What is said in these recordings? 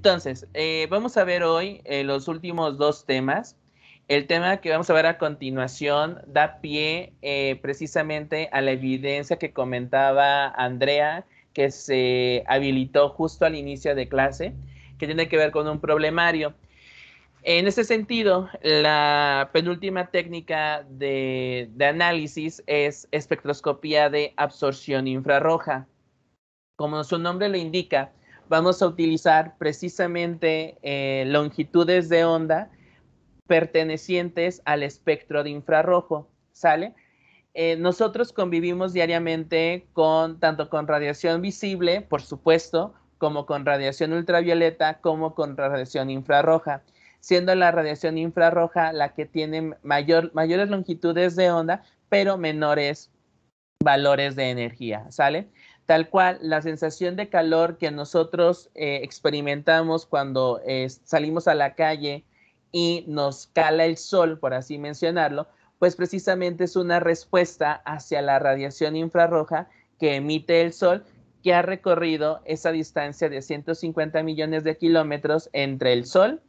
Entonces, vamos a ver hoy los últimos dos temas. El tema que vamos a ver a continuación da pie precisamente a la evidencia que comentaba Andrea, que se habilitó justo al inicio de clase, que tiene que ver con un problemario. En ese sentido, la penúltima técnica de análisis es espectroscopía de absorción infrarroja. Como su nombre lo indica, vamos a utilizar precisamente longitudes de onda pertenecientes al espectro de infrarrojo, ¿sale? Nosotros convivimos diariamente tanto con radiación visible, por supuesto, como con radiación ultravioleta, como con radiación infrarroja, siendo la radiación infrarroja la que tiene mayores longitudes de onda, pero menores valores de energía, ¿sale? Tal cual, la sensación de calor que nosotros experimentamos cuando salimos a la calle y nos cala el sol, por así mencionarlo, pues precisamente es una respuesta hacia la radiación infrarroja que emite el sol, que ha recorrido esa distancia de 150 millones de kilómetros entre el sol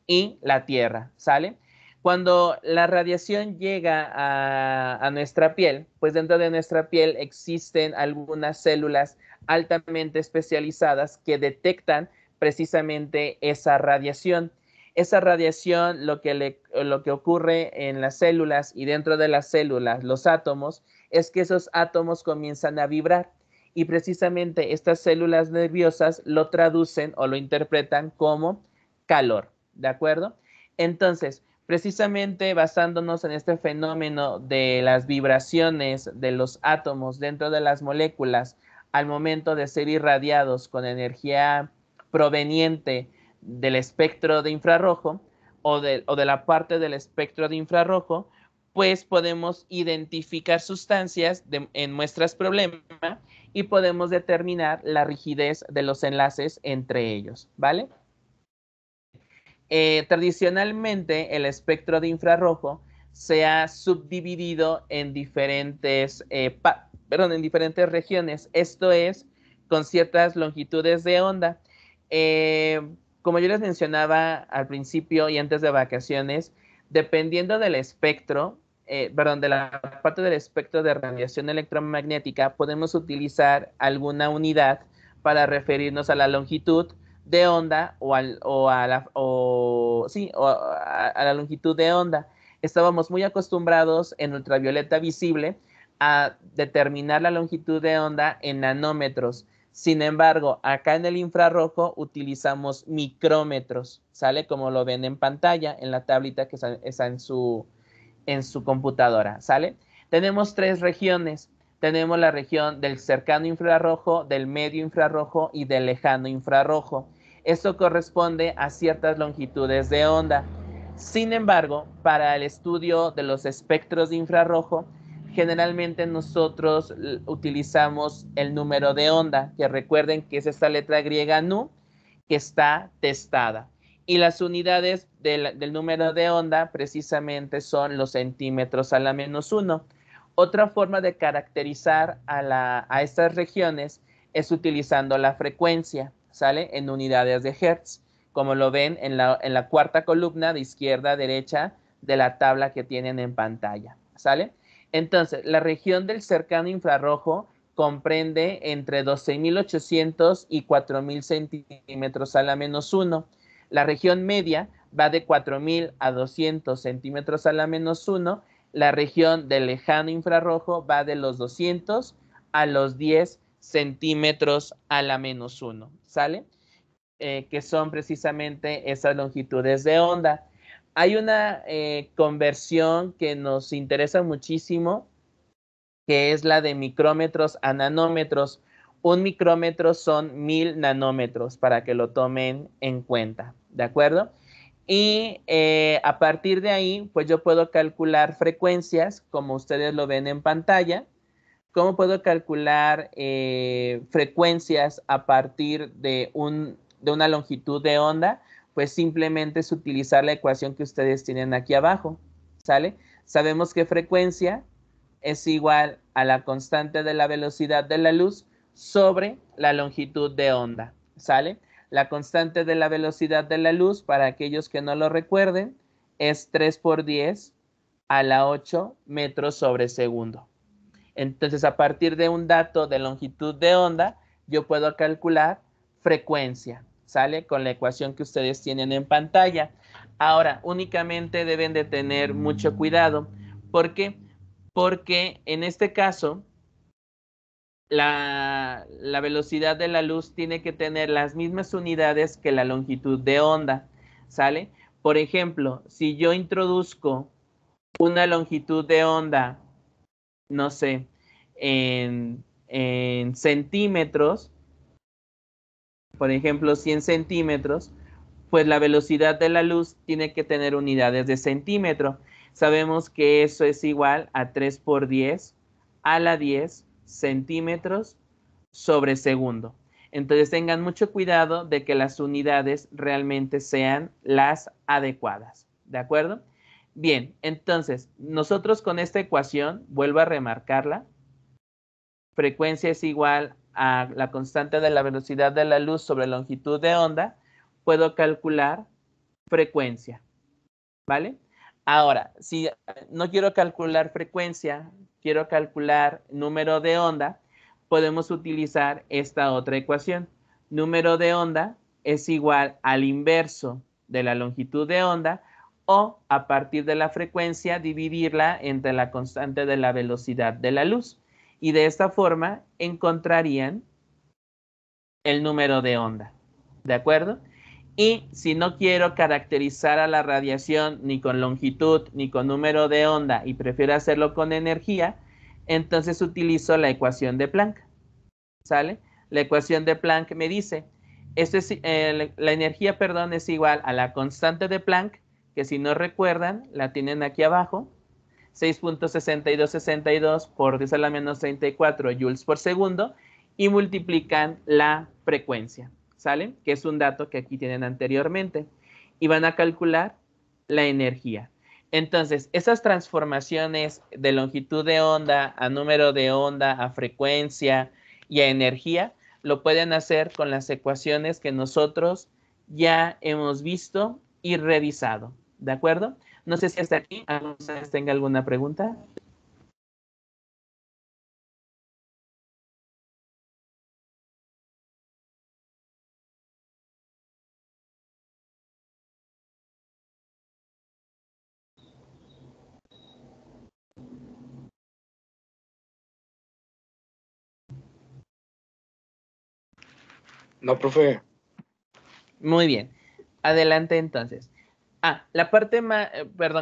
y la Tierra, ¿sale? Cuando la radiación llega a nuestra piel, pues dentro de nuestra piel existen algunas células altamente especializadas que detectan precisamente esa radiación. Esa radiación, lo que ocurre en las células y dentro de las células, los átomos, es que esos átomos comienzan a vibrar y precisamente estas células nerviosas lo traducen o lo interpretan como calor, ¿de acuerdo? Entonces, precisamente basándonos en este fenómeno de las vibraciones de los átomos dentro de las moléculas al momento de ser irradiados con energía proveniente del espectro de infrarrojo o de la parte del espectro de infrarrojo, pues podemos identificar sustancias en muestras problema y podemos determinar la rigidez de los enlaces entre ellos, ¿vale? Tradicionalmente, el espectro de infrarrojo se ha subdividido en diferentes regiones, esto es, con ciertas longitudes de onda. Como yo les mencionaba al principio y antes de vacaciones, dependiendo del espectro, de la parte del espectro de radiación electromagnética, podemos utilizar alguna unidad para referirnos a la longitud de onda a la longitud de onda. Estábamos muy acostumbrados en ultravioleta visible a determinar la longitud de onda en nanómetros. Sin embargo, acá en el infrarrojo utilizamos micrómetros, ¿sale? Como lo ven en pantalla, en la tablita que está en su computadora, ¿sale? Tenemos tres regiones. Tenemos la región del cercano infrarrojo, del medio infrarrojo y del lejano infrarrojo. Esto corresponde a ciertas longitudes de onda. Sin embargo, para el estudio de los espectros de infrarrojo, generalmente nosotros utilizamos el número de onda, que recuerden que es esta letra griega nu, que está testada. Y las unidades del número de onda precisamente son los centímetros a la -1. Otra forma de caracterizar a estas regiones es utilizando la frecuencia, ¿sale? En unidades de Hertz, como lo ven en la cuarta columna de izquierda a derecha de la tabla que tienen en pantalla, ¿sale? Entonces, la región del cercano infrarrojo comprende entre 12.800 y 4.000 centímetros a la -1. La región media va de 4.000 a 200 centímetros a la -1. La región del lejano infrarrojo va de los 200 a los 10 centímetros a la -1, ¿sale? Que son precisamente esas longitudes de onda. Hay una conversión que nos interesa muchísimo, que es la de micrómetros a nanómetros. Un micrómetro son 1000 nanómetros, para que lo tomen en cuenta, ¿de acuerdo? Y a partir de ahí, pues yo puedo calcular frecuencias, como ustedes lo ven en pantalla. ¿Cómo puedo calcular frecuencias a partir de una longitud de onda? Pues simplemente es utilizar la ecuación que ustedes tienen aquí abajo, ¿sale? Sabemos que frecuencia es igual a la constante de la velocidad de la luz sobre la longitud de onda, ¿sale? La constante de la velocidad de la luz, para aquellos que no lo recuerden, es 3 por 10 a la 8 metros sobre segundo. Entonces, a partir de un dato de longitud de onda, yo puedo calcular frecuencia, ¿sale? Con la ecuación que ustedes tienen en pantalla. Ahora, únicamente deben de tener mucho cuidado. ¿Por qué? Porque en este caso, la velocidad de la luz tiene que tener las mismas unidades que la longitud de onda, ¿sale? Por ejemplo, si yo introduzco una longitud de onda, no sé, en centímetros, por ejemplo, 100 centímetros, pues la velocidad de la luz tiene que tener unidades de centímetro. Sabemos que eso es igual a 3 por 10 a la 10 centímetros sobre segundo. Entonces tengan mucho cuidado de que las unidades realmente sean las adecuadas. ¿De acuerdo? Bien, entonces nosotros con esta ecuación, vuelvo a remarcarla, frecuencia es igual a la constante de la velocidad de la luz sobre longitud de onda, puedo calcular frecuencia, ¿vale? Ahora, si no quiero calcular frecuencia, quiero calcular número de onda, podemos utilizar esta otra ecuación. Número de onda es igual al inverso de la longitud de onda o a partir de la frecuencia dividirla entre la constante de la velocidad de la luz. Y de esta forma encontrarían el número de onda. ¿De acuerdo? Y si no quiero caracterizar a la radiación ni con longitud ni con número de onda y prefiero hacerlo con energía, entonces utilizo la ecuación de Planck. ¿Sale? La ecuación de Planck me dice, la energía, perdón, es igual a la constante de Planck, que si no recuerdan, la tienen aquí abajo, 6.6262 por 10 a la menos 34 joules por segundo, y multiplican la frecuencia, ¿sale? Que es un dato que aquí tienen anteriormente. Y van a calcular la energía. Entonces, esas transformaciones de longitud de onda a número de onda, a frecuencia y a energía, lo pueden hacer con las ecuaciones que nosotros ya hemos visto y revisado. ¿De acuerdo? No sé si hasta aquí alguno de ustedes tenga alguna pregunta. No, profe. Muy bien. Adelante entonces. La parte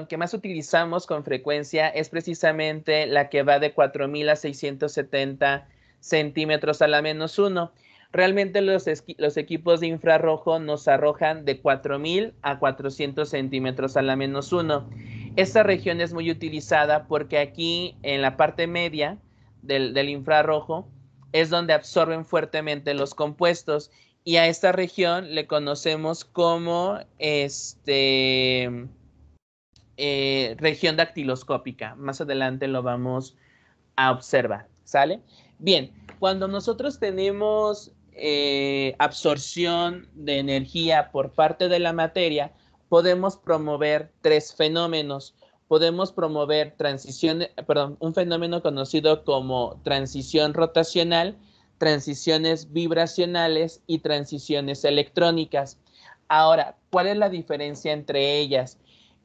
que más utilizamos con frecuencia es precisamente la que va de 4.000 a 670 centímetros a la menos 1. Realmente los equipos de infrarrojo nos arrojan de 4.000 a 400 centímetros a la menos 1. Esta región es muy utilizada porque aquí en la parte media del infrarrojo es donde absorben fuertemente los compuestos y a esta región le conocemos como región dactiloscópica. Más adelante lo vamos a observar, ¿sale? Bien, cuando nosotros tenemos absorción de energía por parte de la materia, podemos promover tres fenómenos. Podemos promover un fenómeno conocido como transición rotacional, transiciones vibracionales y transiciones electrónicas. Ahora, ¿cuál es la diferencia entre ellas?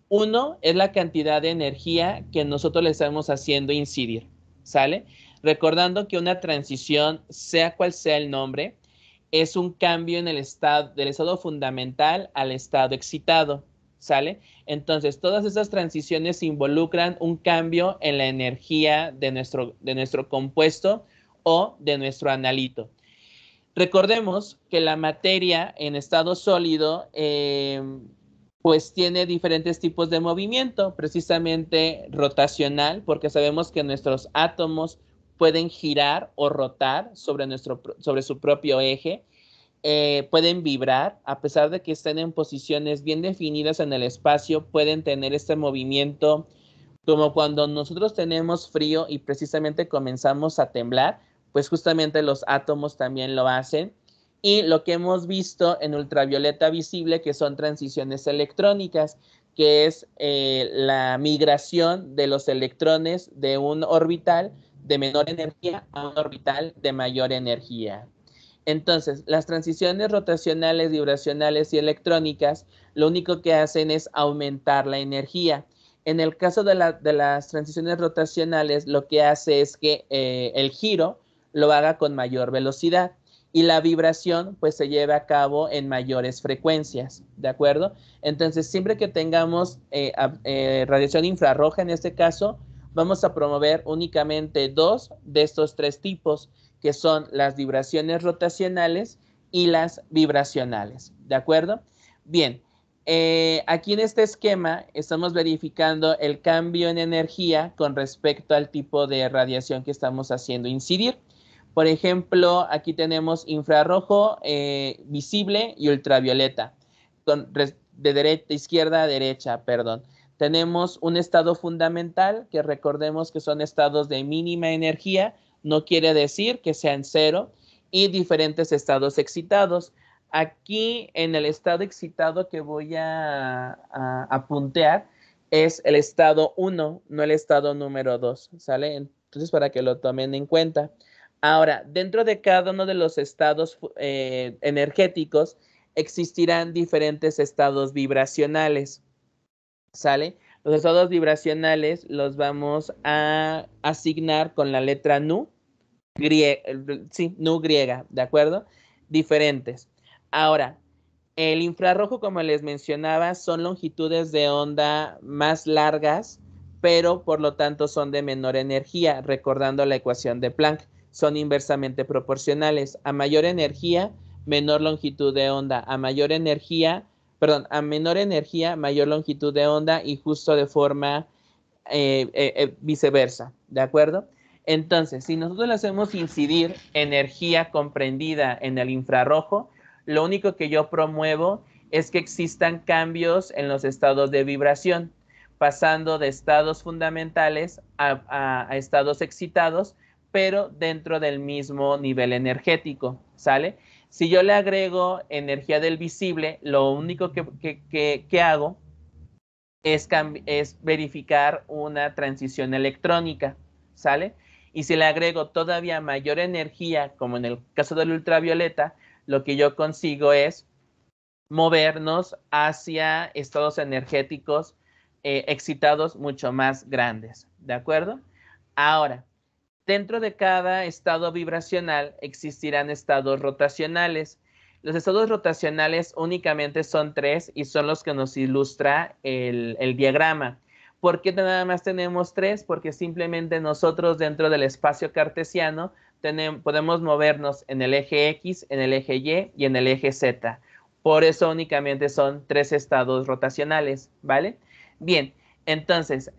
Uno es la cantidad de energía que nosotros le estamos haciendo incidir, ¿sale? Recordando que una transición, sea cual sea el nombre, es un cambio en el estado, del estado fundamental al estado excitado, ¿sale? Entonces, todas esas transiciones involucran un cambio en la energía de nuestro compuesto o de nuestro analito. Recordemos que la materia en estado sólido pues tiene diferentes tipos de movimiento, precisamente rotacional, porque sabemos que nuestros átomos pueden girar o rotar sobre su propio eje, pueden vibrar, a pesar de que estén en posiciones bien definidas en el espacio, pueden tener este movimiento como cuando nosotros tenemos frío y precisamente comenzamos a temblar, pues justamente los átomos también lo hacen y lo que hemos visto en ultravioleta visible, que son transiciones electrónicas, que es la migración de los electrones de un orbital de menor energía a un orbital de mayor energía. Entonces, las transiciones rotacionales, vibracionales y electrónicas, lo único que hacen es aumentar la energía. En el caso de las transiciones rotacionales, lo que hace es que el giro lo haga con mayor velocidad y la vibración pues se lleva a cabo en mayores frecuencias, ¿de acuerdo? Entonces, siempre que tengamos radiación infrarroja en este caso, vamos a promover únicamente dos de estos tres tipos, que son las vibraciones rotacionales y las vibracionales, ¿de acuerdo? Bien, aquí en este esquema estamos verificando el cambio en energía con respecto al tipo de radiación que estamos haciendo incidir. Por ejemplo, aquí tenemos infrarrojo visible y ultravioleta, de izquierda a derecha, perdón. Tenemos un estado fundamental, que recordemos que son estados de mínima energía, no quiere decir que sean cero, y diferentes estados excitados. Aquí en el estado excitado que voy a puntear es el estado 1, no el estado número 2, ¿sale? Entonces, para que lo tomen en cuenta. Ahora, dentro de cada uno de los estados energéticos existirán diferentes estados vibracionales, ¿sale? Los estados vibracionales los vamos a asignar con la letra nu, sí, nu griega, ¿de acuerdo? Diferentes. Ahora, el infrarrojo, como les mencionaba, son longitudes de onda más largas, pero por lo tanto son de menor energía, recordando la ecuación de Planck. Son inversamente proporcionales. A mayor energía, menor longitud de onda. A mayor energía, perdón, a menor energía, mayor longitud de onda y justo de forma viceversa, ¿de acuerdo? Entonces, si nosotros le hacemos incidir energía comprendida en el infrarrojo, lo único que yo promuevo es que existan cambios en los estados de vibración, pasando de estados fundamentales a estados excitados, pero dentro del mismo nivel energético, ¿sale? Si yo le agrego energía del visible, lo único que hago es verificar una transición electrónica, ¿sale? Y si le agrego todavía mayor energía, como en el caso del ultravioleta, lo que yo consigo es movernos hacia estados energéticos excitados mucho más grandes, ¿de acuerdo? Ahora, dentro de cada estado vibracional existirán estados rotacionales. Los estados rotacionales únicamente son tres y son los que nos ilustra el diagrama. ¿Por qué nada más tenemos tres? Porque simplemente nosotros dentro del espacio cartesiano podemos movernos en el eje X, en el eje Y y en el eje Z. Por eso únicamente son tres estados rotacionales, ¿vale? Bien, entonces,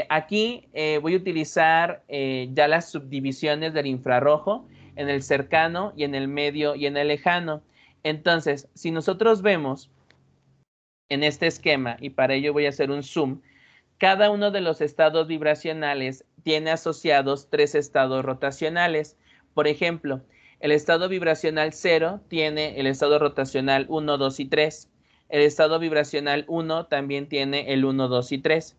aquí voy a utilizar ya las subdivisiones del infrarrojo en el cercano y en el medio y en el lejano. Entonces, si nosotros vemos en este esquema, y para ello voy a hacer un zoom, cada uno de los estados vibracionales tiene asociados tres estados rotacionales. Por ejemplo, el estado vibracional 0 tiene el estado rotacional 1, 2 y 3. El estado vibracional 1 también tiene el 1, 2 y 3.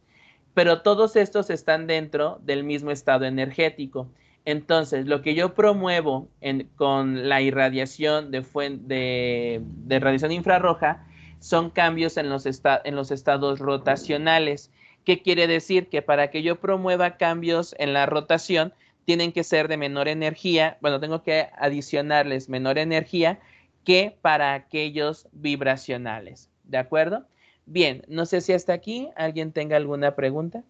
Pero todos estos están dentro del mismo estado energético. Entonces, lo que yo promuevo con la irradiación de radiación infrarroja son cambios en los estados rotacionales. ¿Qué quiere decir? Que para que yo promueva cambios en la rotación, tienen que ser de menor energía, bueno, tengo que adicionarles menor energía que para aquellos vibracionales, ¿de acuerdo? Bien, no sé si hasta aquí alguien tenga alguna pregunta.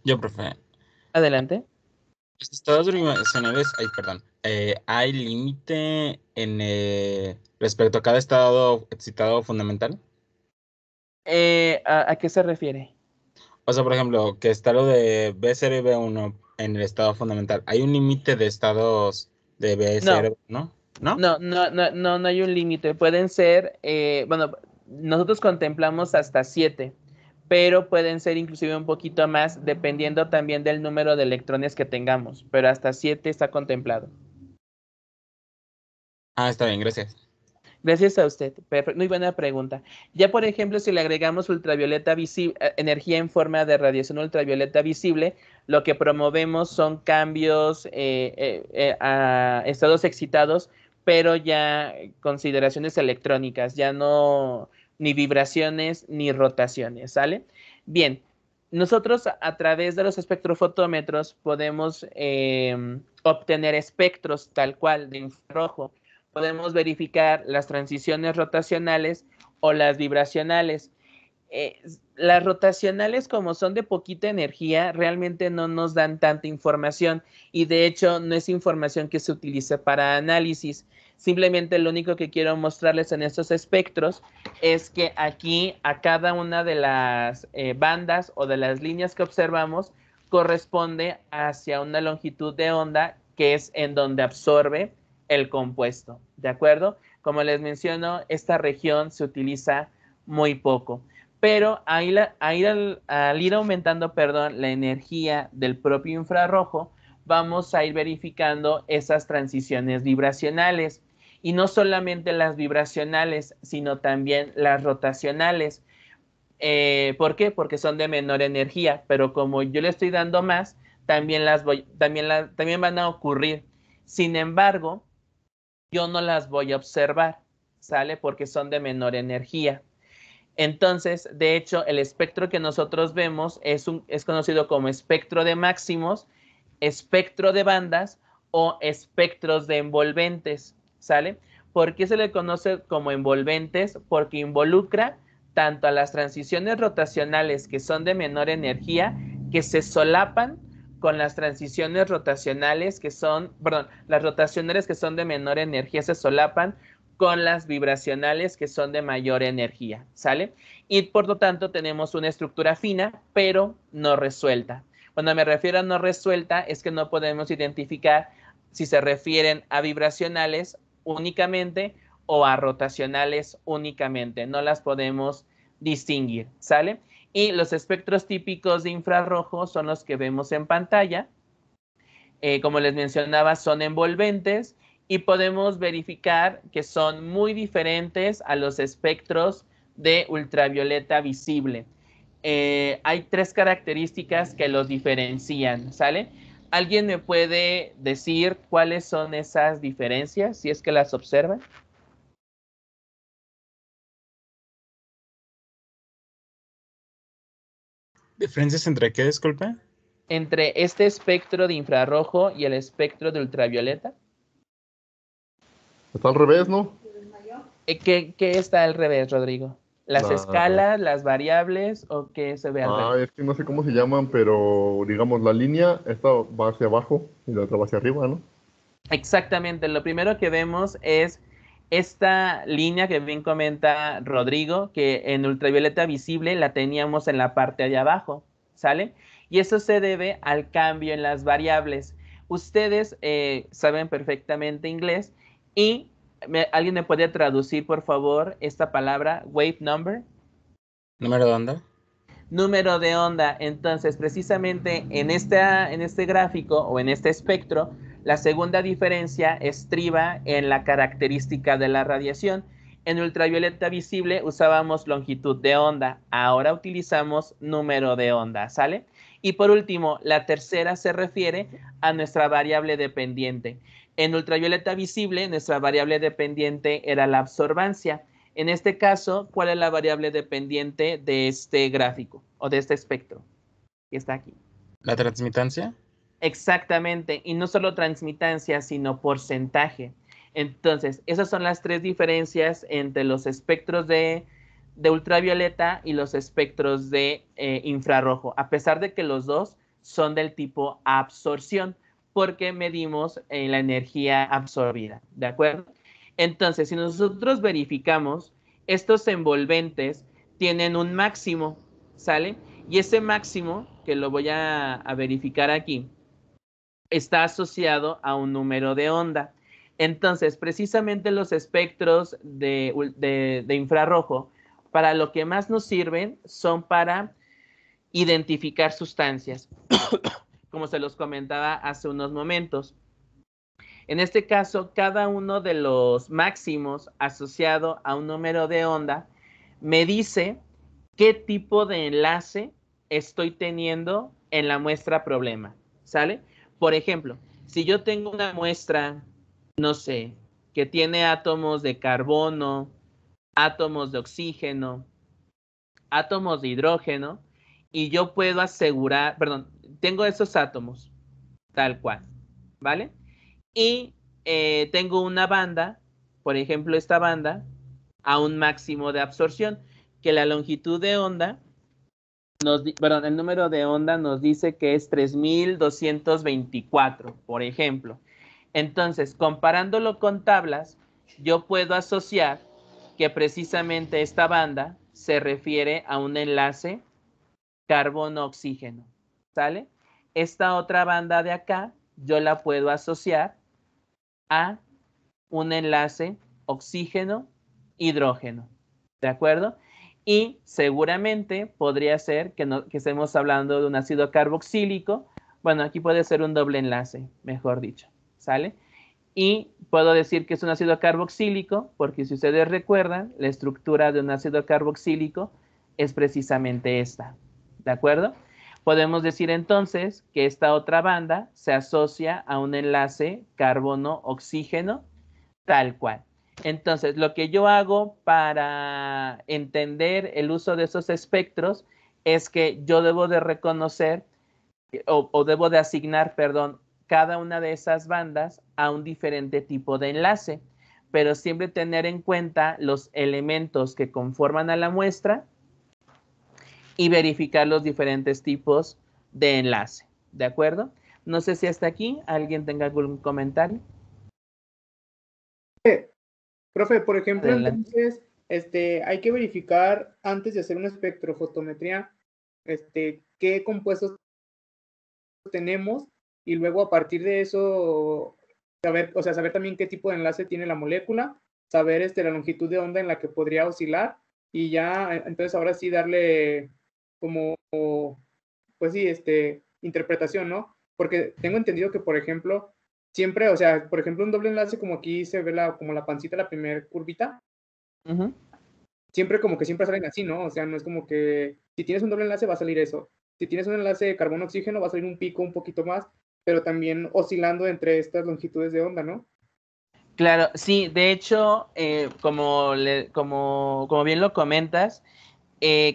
Yo, profe. Adelante. Los estados vibracionales, perdón, ¿hay límite respecto a cada estado excitado fundamental? ¿A qué se refiere? O sea, por ejemplo, que está lo de B0 y B1 en el estado fundamental. ¿Hay un límite de estados de B0, no? ¿No? No hay un límite. Pueden ser, bueno, nosotros contemplamos hasta 7, pero pueden ser inclusive un poquito más, dependiendo también del número de electrones que tengamos, pero hasta 7 está contemplado. Está bien, gracias. Gracias a usted. Perfecto. Muy buena pregunta. Ya, por ejemplo, si le agregamos ultravioleta visible, energía en forma de radiación ultravioleta visible, lo que promovemos son cambios a estados excitados, pero ya consideraciones electrónicas, ya no ni vibraciones ni rotaciones, ¿sale? Bien, nosotros a través de los espectrofotómetros podemos obtener espectros tal cual de infrarrojo. Podemos verificar las transiciones rotacionales o las vibracionales. Las rotacionales, como son de poquita energía, realmente no nos dan tanta información y de hecho no es información que se utilice para análisis. Simplemente lo único que quiero mostrarles en estos espectros es que aquí a cada una de las bandas o de las líneas que observamos corresponde hacia una longitud de onda que es en donde absorbe el compuesto, ¿de acuerdo? Como les menciono, esta región se utiliza muy poco, pero al ir aumentando, la energía del propio infrarrojo, vamos a ir verificando esas transiciones vibracionales, y no solamente las vibracionales, sino también las rotacionales. ¿Por qué? Porque son de menor energía, pero como yo le estoy dando más, también van a ocurrir. Sin embargo, yo no las voy a observar, ¿sale? Porque son de menor energía. Entonces, de hecho, el espectro que nosotros vemos es conocido como espectro de máximos, espectro de bandas o espectros de envolventes, ¿sale? ¿Por qué se le conoce como envolventes? Porque involucra tanto a las transiciones rotacionales que son de menor energía, que se solapan con las transiciones rotacionales que son, perdón, las rotacionales que son de menor energía se solapan con las vibracionales que son de mayor energía, ¿sale? Y por lo tanto tenemos una estructura fina, pero no resuelta. Cuando me refiero a no resuelta, es que no podemos identificar si se refieren a vibracionales únicamente o a rotacionales únicamente. No las podemos distinguir, ¿sale? Y los espectros típicos de infrarrojo son los que vemos en pantalla. Como les mencionaba, son envolventes y podemos verificar que son muy diferentes a los espectros de ultravioleta visible. Hay 3 características que los diferencian, ¿sale? ¿Alguien me puede decir cuáles son esas diferencias, si es que las observan? ¿Diferencias entre qué, disculpe? Entre este espectro de infrarrojo y el espectro de ultravioleta. Está al revés, ¿no? ¿Qué está al revés, Rodrigo? ¿Las escalas, las variables o qué se ve al revés? Es que no sé cómo se llaman, pero digamos la línea, esta va hacia abajo y la otra va hacia arriba, ¿no? Exactamente, lo primero que vemos es esta línea que bien comenta Rodrigo, que en ultravioleta visible la teníamos en la parte de abajo, ¿sale? Y eso se debe al cambio en las variables. Ustedes saben perfectamente inglés y ¿alguien me puede traducir, por favor, esta palabra, wave number? ¿Número de onda? Número de onda. Entonces, precisamente en este gráfico o en este espectro, la segunda diferencia estriba en la característica de la radiación. En ultravioleta visible usábamos longitud de onda, ahora utilizamos número de onda, ¿sale? Y por último, la tercera se refiere a nuestra variable dependiente. En ultravioleta visible, nuestra variable dependiente era la absorbancia. En este caso, ¿cuál es la variable dependiente de este gráfico o de este espectro que está aquí? ¿La transmitancia? Exactamente, y no solo transmitancia, sino porcentaje. Entonces, esas son las 3 diferencias entre los espectros de ultravioleta y los espectros de infrarrojo, a pesar de que los dos son del tipo absorción, porque medimos la energía absorbida, ¿de acuerdo? Entonces, si nosotros verificamos, estos envolventes tienen un máximo, ¿sale? Y ese máximo, que lo voy a verificar aquí, está asociado a un número de onda. Entonces, precisamente los espectros de infrarrojo, para lo que más nos sirven son para identificar sustancias, como se los comentaba hace unos momentos. En este caso, cada uno de los máximos asociado a un número de onda me dice qué tipo de enlace estoy teniendo en la muestra problema, ¿sale? Por ejemplo, si yo tengo una muestra, no sé, que tiene átomos de carbono, átomos de oxígeno, átomos de hidrógeno, y yo puedo asegurar, perdón, tengo esos átomos, tal cual, ¿vale? Y tengo una banda, por ejemplo, esta banda, a un máximo de absorción, que la longitud de onda, perdón, el número de onda nos dice que es 3224, por ejemplo. Entonces, comparándolo con tablas, yo puedo asociar que precisamente esta banda se refiere a un enlace carbono-oxígeno, ¿sale? Esta otra banda de acá, yo la puedo asociar a un enlace oxígeno-hidrógeno, ¿de acuerdo? Y seguramente podría ser que estemos hablando de un ácido carboxílico. Bueno, aquí puede ser un doble enlace, mejor dicho, ¿sale? Y puedo decir que es un ácido carboxílico porque si ustedes recuerdan, la estructura de un ácido carboxílico es precisamente esta, ¿de acuerdo? Podemos decir entonces que esta otra banda se asocia a un enlace carbono-oxígeno tal cual. Entonces, lo que yo hago para entender el uso de esos espectros es que yo debo de reconocer o debo de asignar, perdón, cada una de esas bandas a un diferente tipo de enlace, pero siempre tener en cuenta los elementos que conforman a la muestra y verificar los diferentes tipos de enlace, ¿de acuerdo? No sé si hasta aquí alguien tenga algún comentario. Profe, por ejemplo, Adelante. entonces, hay que verificar antes de hacer una espectrofotometría, qué compuestos tenemos y luego a partir de eso saber, o sea, saber también qué tipo de enlace tiene la molécula, saber la longitud de onda en la que podría oscilar y ya, entonces ahora sí darle como, pues sí, interpretación, ¿no? Porque tengo entendido que, por ejemplo, siempre, o sea, por ejemplo, un doble enlace como aquí se ve como la pancita, la primera curvita, siempre como que siempre salen así, ¿no? O sea, no es como que si tienes un doble enlace va a salir eso. Si tienes un enlace de carbono-oxígeno va a salir un pico un poquito más, pero también oscilando entre estas longitudes de onda, ¿no? Claro, sí, de hecho, como bien lo comentas,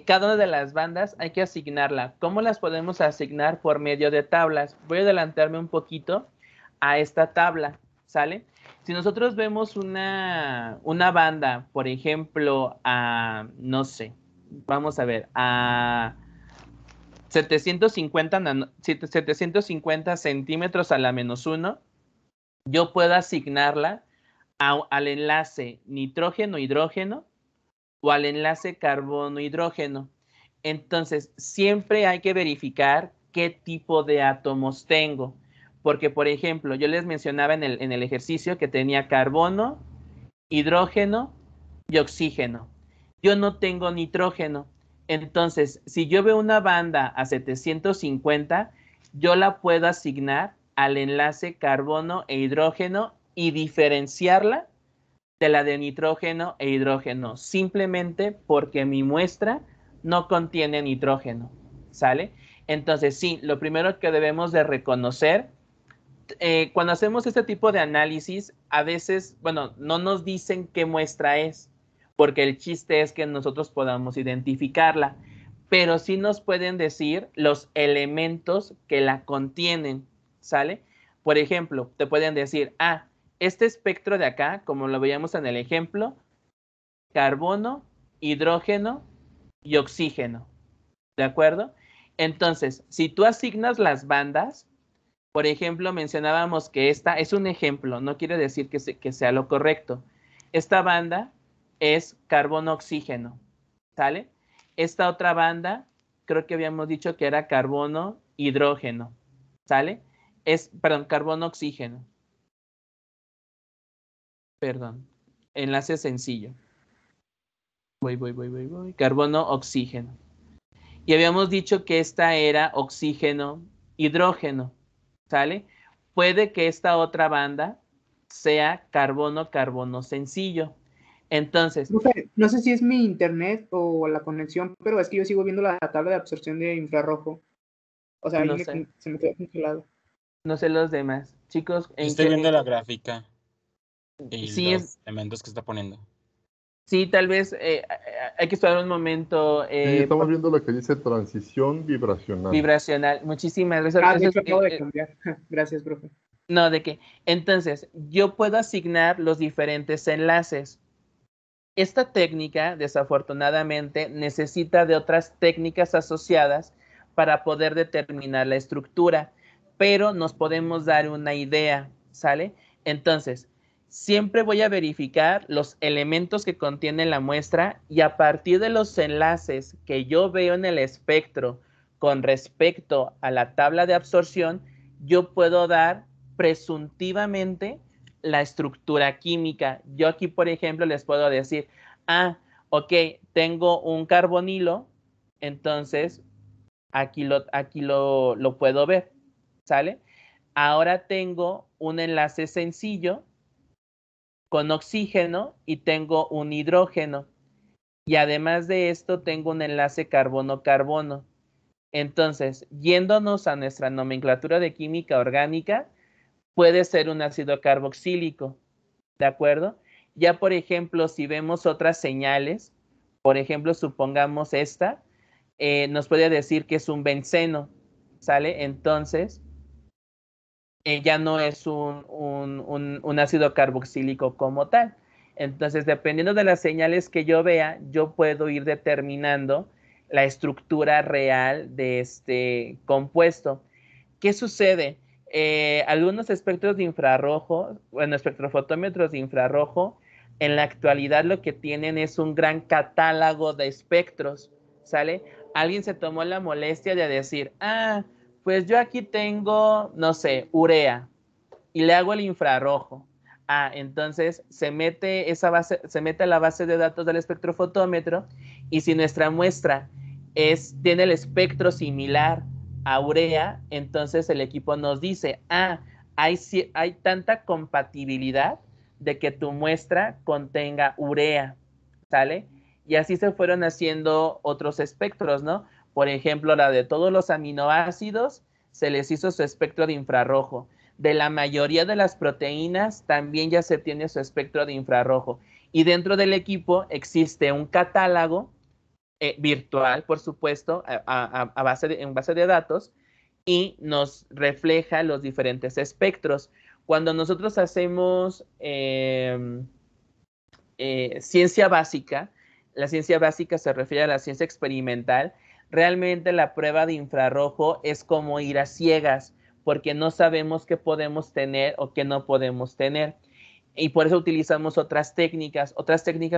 cada una de las bandas hay que asignarla. ¿Cómo las podemos asignar? Por medio de tablas. Voy a adelantarme un poquito a esta tabla, ¿sale? Si nosotros vemos una banda, por ejemplo, a, no sé, vamos a ver, a 750 centímetros a la -1, yo puedo asignarla al enlace nitrógeno-hidrógeno o al enlace carbono-hidrógeno. Entonces, siempre hay que verificar qué tipo de átomos tengo. Porque, por ejemplo, yo les mencionaba en el ejercicio que tenía carbono, hidrógeno y oxígeno. Yo no tengo nitrógeno. Entonces, si yo veo una banda a 750, yo la puedo asignar al enlace carbono e hidrógeno y diferenciarla de la de nitrógeno e hidrógeno, simplemente porque mi muestra no contiene nitrógeno, ¿sale? Entonces, sí, lo primero que debemos de reconocer, cuando hacemos este tipo de análisis, a veces, bueno, no nos dicen qué muestra es, porque el chiste es que nosotros podamos identificarla, pero sí nos pueden decir los elementos que la contienen, ¿sale? Por ejemplo, te pueden decir, este espectro de acá, como lo veíamos en el ejemplo, carbono, hidrógeno y oxígeno, ¿de acuerdo? Entonces, si tú asignas las bandas, por ejemplo, mencionábamos que esta es un ejemplo, no quiere decir que sea lo correcto. Esta banda es carbono-oxígeno, ¿sale? Esta otra banda, creo que habíamos dicho que era carbono-hidrógeno, ¿sale? Perdón, carbono-oxígeno. Perdón, enlace sencillo. Voy. Carbono-oxígeno. Y habíamos dicho que esta era oxígeno-hidrógeno, ¿sale? Puede que esta otra banda sea carbono-carbono sencillo. Entonces, Profe, no sé si es mi internet o la conexión, pero es que yo sigo viendo la tabla de absorción de infrarrojo. O sea, ahí no sé, se me quedó congelado. no sé los demás. Chicos, Yo ¿en estoy qué? viendo la gráfica y Sí, los elementos que está poniendo. sí, tal vez hay que esperar un momento Sí, estamos viendo lo que dice transición vibracional. vibracional. Muchísimas gracias. Ah, de Eso hecho es, acabo de cambiar. Gracias, profe. no, ¿de qué? Entonces, yo puedo asignar los diferentes enlaces. Esta técnica, desafortunadamente, necesita de otras técnicas asociadas para poder determinar la estructura, pero nos podemos dar una idea, ¿sale? Entonces, siempre voy a verificar los elementos que contiene la muestra y a partir de los enlaces que yo veo en el espectro con respecto a la tabla de absorción, yo puedo dar presuntivamente la estructura química. Yo aquí, por ejemplo, les puedo decir, ok, tengo un carbonilo, entonces aquí lo puedo ver, ¿sale? Ahora tengo un enlace sencillo con oxígeno y tengo un hidrógeno. Y además de esto, tengo un enlace carbono-carbono. Entonces, yéndonos a nuestra nomenclatura de química orgánica, puede ser un ácido carboxílico, ¿de acuerdo? Ya, por ejemplo, si vemos otras señales, por ejemplo, supongamos esta, nos puede decir que es un benceno, ¿sale? Entonces, ya no es un ácido carboxílico como tal. Entonces, dependiendo de las señales que yo vea, yo puedo ir determinando la estructura real de este compuesto. ¿Qué sucede? Algunos espectros de infrarrojo, bueno, espectrofotómetros de infrarrojo, en la actualidad lo que tienen es un gran catálogo de espectros, ¿sale? Alguien se tomó la molestia de decir, pues yo aquí tengo, no sé, urea, y le hago el infrarrojo. Entonces se mete a la base de datos del espectrofotómetro, y si nuestra muestra tiene el espectro similar a urea, entonces el equipo nos dice, hay tanta compatibilidad de que tu muestra contenga urea, ¿sale? Y así se fueron haciendo otros espectros, ¿no? Por ejemplo, la de todos los aminoácidos, se les hizo su espectro de infrarrojo. De la mayoría de las proteínas también ya se tiene su espectro de infrarrojo. Y dentro del equipo existe un catálogo virtual, por supuesto, en base de datos, y nos refleja los diferentes espectros. Cuando nosotros hacemos ciencia básica, la ciencia básica se refiere a la ciencia experimental, realmente la prueba de infrarrojo es como ir a ciegas, porque no sabemos qué podemos tener o qué no podemos tener. Y por eso utilizamos otras técnicas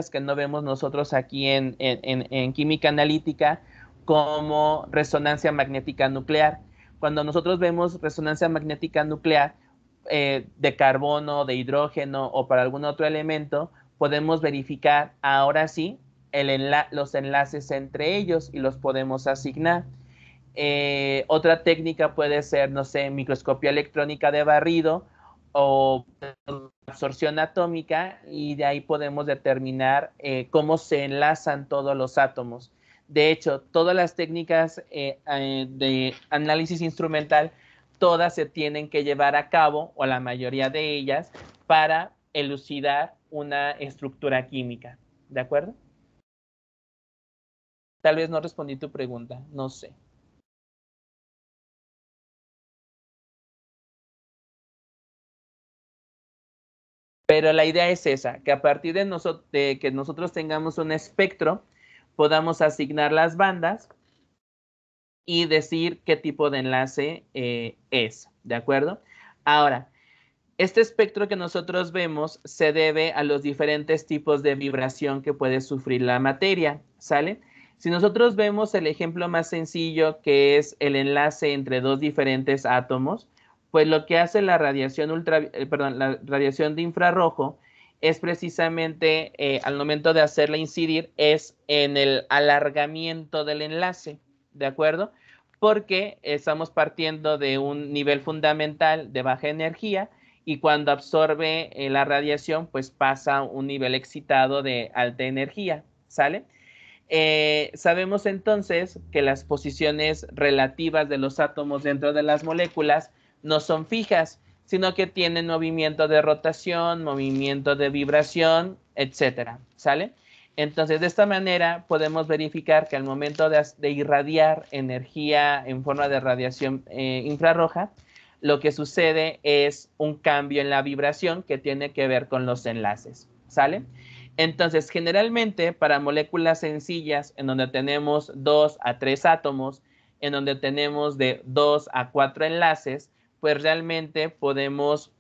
que no vemos nosotros aquí en química analítica, como resonancia magnética nuclear. Cuando nosotros vemos resonancia magnética nuclear de carbono, de hidrógeno o para algún otro elemento, podemos verificar ahora sí los enlaces entre ellos y los podemos asignar. Otra técnica puede ser, no sé, microscopía electrónica de barrido o absorción atómica, y de ahí podemos determinar cómo se enlazan todos los átomos. De hecho, todas las técnicas de análisis instrumental, todas se tienen que llevar a cabo, o la mayoría de ellas, para elucidar una estructura química. ¿De acuerdo? Tal vez no respondí tu pregunta, no sé. Pero la idea es esa, que a partir de que nosotros tengamos un espectro, podamos asignar las bandas y decir qué tipo de enlace es, ¿de acuerdo? Ahora, este espectro que nosotros vemos se debe a los diferentes tipos de vibración que puede sufrir la materia, ¿sale? Si nosotros vemos el ejemplo más sencillo, que es el enlace entre dos diferentes átomos, pues lo que hace la radiación la radiación de infrarrojo es precisamente al momento de hacerla incidir es en el alargamiento del enlace, ¿de acuerdo? Porque estamos partiendo de un nivel fundamental de baja energía y cuando absorbe la radiación, pues pasa a un nivel excitado de alta energía, ¿sale? Sabemos entonces que las posiciones relativas de los átomos dentro de las moléculas no son fijas, sino que tienen movimiento de rotación, movimiento de vibración, etcétera, ¿sale? Entonces, de esta manera podemos verificar que al momento de irradiar energía en forma de radiación infrarroja, lo que sucede es un cambio en la vibración que tiene que ver con los enlaces, ¿sale? Entonces, generalmente para moléculas sencillas, en donde tenemos 2 a 3 átomos, en donde tenemos de 2 a 4 enlaces, pues realmente podemos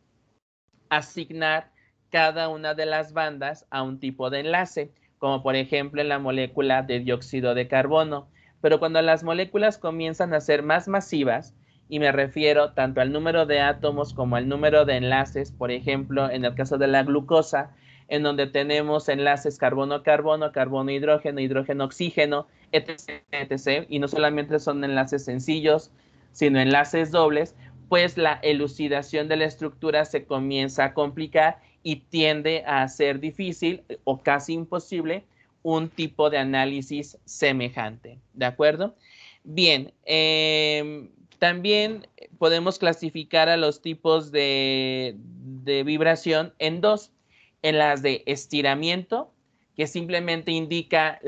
asignar cada una de las bandas a un tipo de enlace, como por ejemplo en la molécula de dióxido de carbono. Pero cuando las moléculas comienzan a ser más masivas, y me refiero tanto al número de átomos como al número de enlaces, por ejemplo, en el caso de la glucosa, en donde tenemos enlaces carbono-carbono, carbono-hidrógeno, hidrógeno-oxígeno, etc., etc., y no solamente son enlaces sencillos, sino enlaces dobles, pues la elucidación de la estructura se comienza a complicar y tiende a ser difícil o casi imposible un tipo de análisis semejante, ¿de acuerdo? Bien, también podemos clasificar a los tipos de vibración en dos, en las de estiramiento, que simplemente indica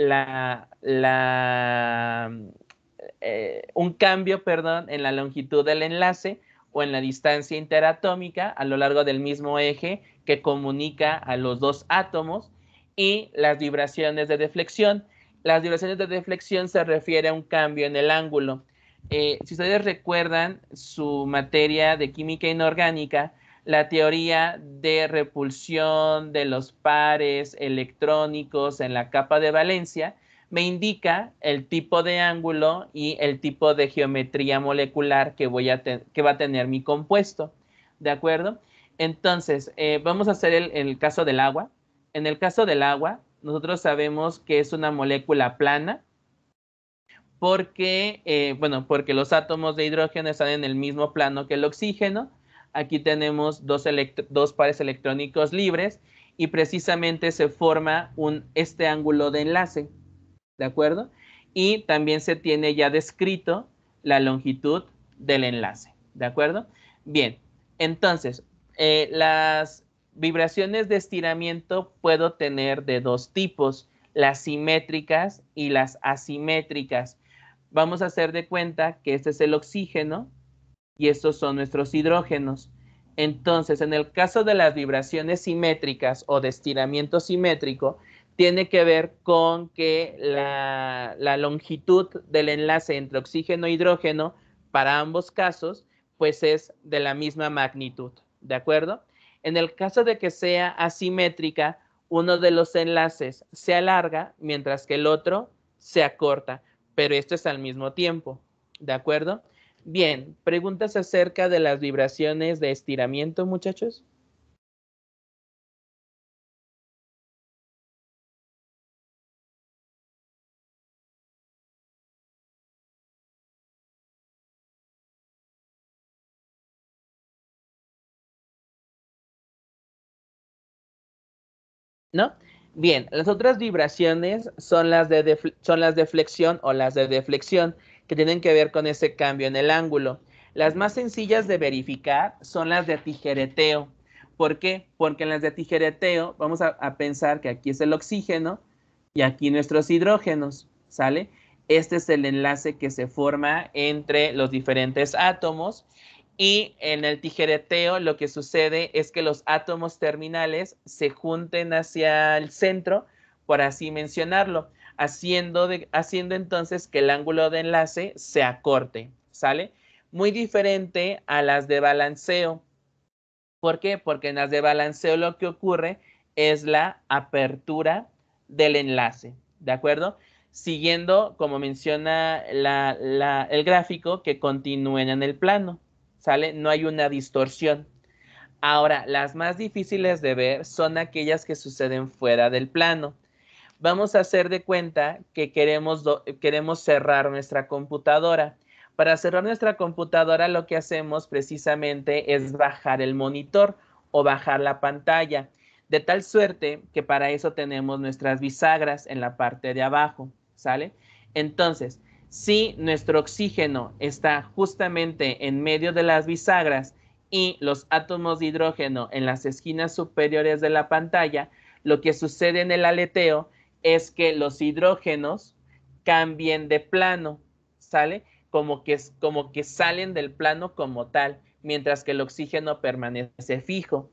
un cambio, en la longitud del enlace o en la distancia interatómica a lo largo del mismo eje que comunica a los dos átomos, y las vibraciones de deflexión. Las vibraciones de deflexión se refiere a un cambio en el ángulo. Si ustedes recuerdan su materia de química inorgánica, la teoría de repulsión de los pares electrónicos en la capa de valencia me indica el tipo de ángulo y el tipo de geometría molecular que va a tener mi compuesto, ¿de acuerdo? Entonces, vamos a hacer el caso del agua. En el caso del agua, nosotros sabemos que es una molécula plana, porque, porque los átomos de hidrógeno están en el mismo plano que el oxígeno. Aquí tenemos dos pares electrónicos libres y precisamente se forma este ángulo de enlace, ¿de acuerdo? Y también se tiene ya descrito la longitud del enlace, ¿de acuerdo? Bien, entonces, las vibraciones de estiramiento puedo tener de dos tipos, las simétricas y las asimétricas. Vamos a hacer de cuenta que este es el oxígeno y estos son nuestros hidrógenos. Entonces, en el caso de las vibraciones simétricas o de estiramiento simétrico, tiene que ver con que la longitud del enlace entre oxígeno e hidrógeno para ambos casos, pues es de la misma magnitud, ¿de acuerdo? En el caso de que sea asimétrica, uno de los enlaces se alarga mientras que el otro se acorta, pero esto es al mismo tiempo, ¿de acuerdo? Bien, ¿preguntas acerca de las vibraciones de estiramiento, muchachos? ¿No? Bien, las otras vibraciones son las de flexión o las de deflexión, que tienen que ver con ese cambio en el ángulo. Las más sencillas de verificar son las de tijereteo. ¿Por qué? Porque en las de tijereteo vamos a pensar que aquí es el oxígeno y aquí nuestros hidrógenos, ¿sale? Este es el enlace que se forma entre los diferentes átomos. Y en el tijereteo lo que sucede es que los átomos terminales se junten hacia el centro, por así mencionarlo, haciendo entonces que el ángulo de enlace se acorte, ¿sale? Muy diferente a las de balanceo. ¿Por qué? Porque en las de balanceo lo que ocurre es la apertura del enlace, ¿de acuerdo? Siguiendo, como menciona el gráfico, que continúen en el plano, ¿sale? No hay una distorsión. Ahora, las más difíciles de ver son aquellas que suceden fuera del plano. Vamos a hacer de cuenta que queremos cerrar nuestra computadora. Para cerrar nuestra computadora lo que hacemos precisamente es bajar el monitor o bajar la pantalla, de tal suerte que para eso tenemos nuestras bisagras en la parte de abajo, ¿sale? Entonces, si nuestro oxígeno está justamente en medio de las bisagras y los átomos de hidrógeno en las esquinas superiores de la pantalla, lo que sucede en el aleteo es que los hidrógenos cambien de plano, ¿sale? Como que salen del plano como tal, mientras que el oxígeno permanece fijo.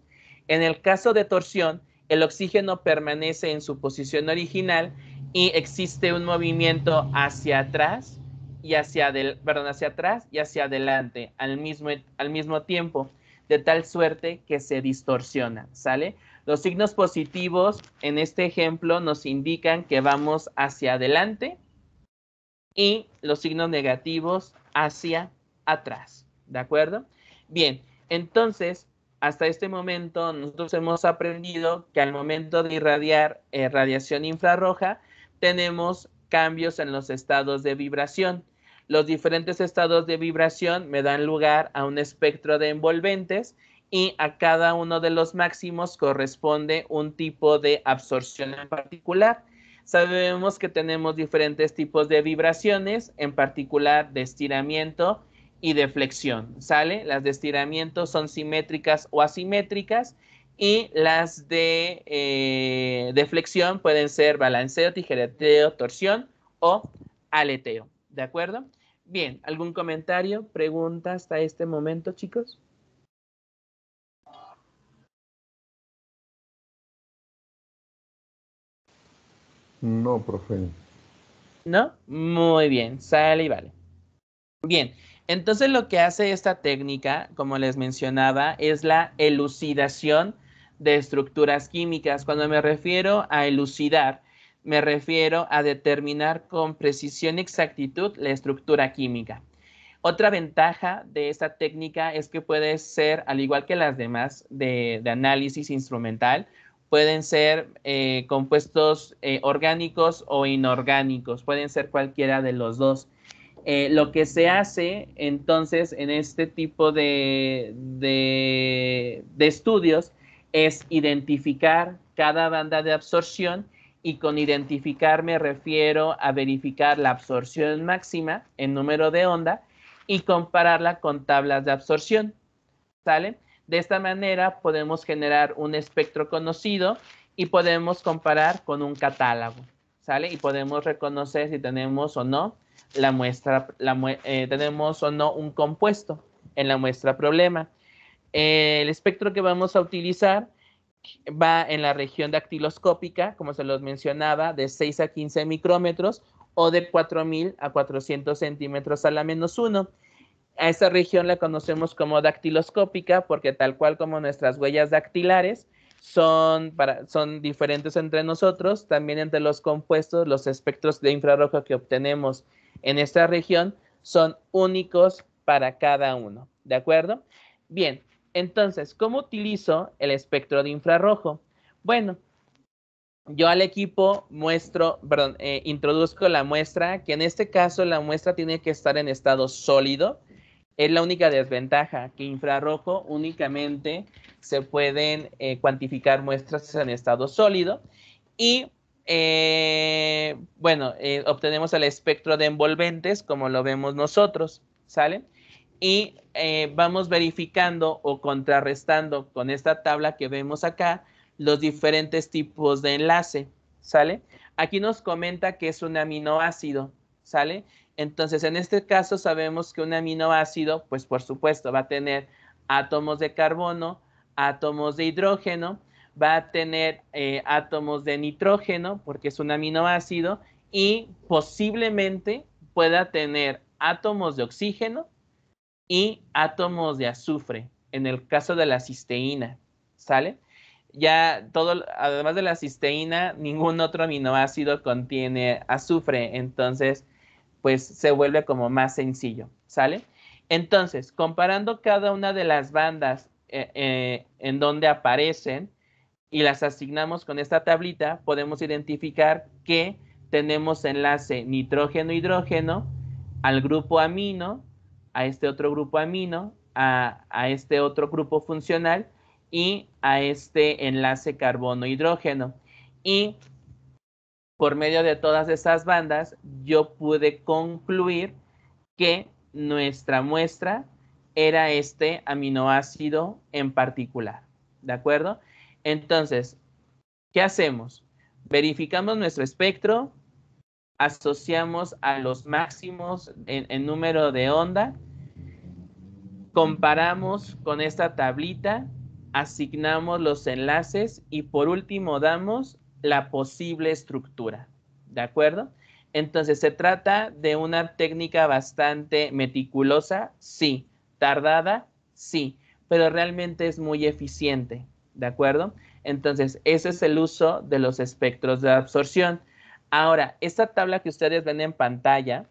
En el caso de torsión, el oxígeno permanece en su posición original y existe un movimiento hacia atrás y hacia adelante al mismo tiempo, de tal suerte que se distorsiona, ¿sale? Los signos positivos en este ejemplo nos indican que vamos hacia adelante y los signos negativos hacia atrás, ¿de acuerdo? Bien, entonces, hasta este momento nosotros hemos aprendido que al momento de irradiar radiación infrarroja, tenemos cambios en los estados de vibración. Los diferentes estados de vibración me dan lugar a un espectro de envolventes y a cada uno de los máximos corresponde un tipo de absorción en particular. Sabemos que tenemos diferentes tipos de vibraciones, en particular de estiramiento y de flexión, ¿sale? Las de estiramiento son simétricas o asimétricas y las de flexión pueden ser balanceo, tijereteo, torsión o aleteo, ¿de acuerdo? Bien, ¿algún comentario, pregunta hasta este momento, chicos? No, profe. ¿No? Muy bien, sale y vale. Bien, entonces lo que hace esta técnica, como les mencionaba, es la elucidación de estructuras químicas. Cuando me refiero a elucidar, me refiero a determinar con precisión y exactitud la estructura química. Otra ventaja de esta técnica es que puede ser, al igual que las demás de análisis instrumental, pueden ser compuestos orgánicos o inorgánicos, pueden ser cualquiera de los dos. Lo que se hace entonces en este tipo de estudios es identificar cada banda de absorción y con identificar me refiero a verificar la absorción máxima en número de onda y compararla con tablas de absorción, ¿sale? De esta manera podemos generar un espectro conocido y podemos comparar con un catálogo, ¿sale? Y podemos reconocer si tenemos o no la muestra, tenemos o no un compuesto en la muestra problema. El espectro que vamos a utilizar va en la región dactiloscópica, como se los mencionaba, de 6 a 15 micrómetros o de 4000 a 400 centímetros a la -1. A esta región la conocemos como dactiloscópica porque tal cual como nuestras huellas dactilares son diferentes entre nosotros, también entre los compuestos, los espectros de infrarrojo que obtenemos en esta región son únicos para cada uno, ¿de acuerdo? Bien, entonces, ¿cómo utilizo el espectro de infrarrojo? Bueno, yo al equipo introduzco la muestra, que en este caso la muestra tiene que estar en estado sólido. Es la única desventaja, que infrarrojo únicamente se pueden cuantificar muestras en estado sólido y obtenemos el espectro de envolventes como lo vemos nosotros, ¿sale? Y vamos verificando o contrarrestando con esta tabla que vemos acá los diferentes tipos de enlace, ¿sale? Aquí nos comenta que es un aminoácido, ¿sale? Entonces, en este caso sabemos que un aminoácido, pues por supuesto, va a tener átomos de carbono, átomos de hidrógeno, va a tener átomos de nitrógeno, porque es un aminoácido, y posiblemente pueda tener átomos de oxígeno y átomos de azufre, en el caso de la cisteína, ¿sale? Ya todo, además de la cisteína, ningún otro aminoácido contiene azufre, entonces pues se vuelve como más sencillo, ¿sale? Entonces, comparando cada una de las bandas en donde aparecen y las asignamos con esta tablita, podemos identificar que tenemos enlace nitrógeno-hidrógeno al grupo amino, a este otro grupo amino, a este otro grupo funcional y a este enlace carbono-hidrógeno. Y por medio de todas esas bandas, yo pude concluir que nuestra muestra era este aminoácido en particular. ¿De acuerdo? Entonces, ¿qué hacemos? Verificamos nuestro espectro, asociamos a los máximos en número de onda, comparamos con esta tablita, asignamos los enlaces y por último damos la posible estructura. ¿De acuerdo? Entonces, ¿se trata de una técnica bastante meticulosa? Sí. ¿Tardada? Sí. Pero realmente es muy eficiente. ¿De acuerdo? Entonces, ese es el uso de los espectros de absorción. Ahora, esta tabla que ustedes ven en pantalla,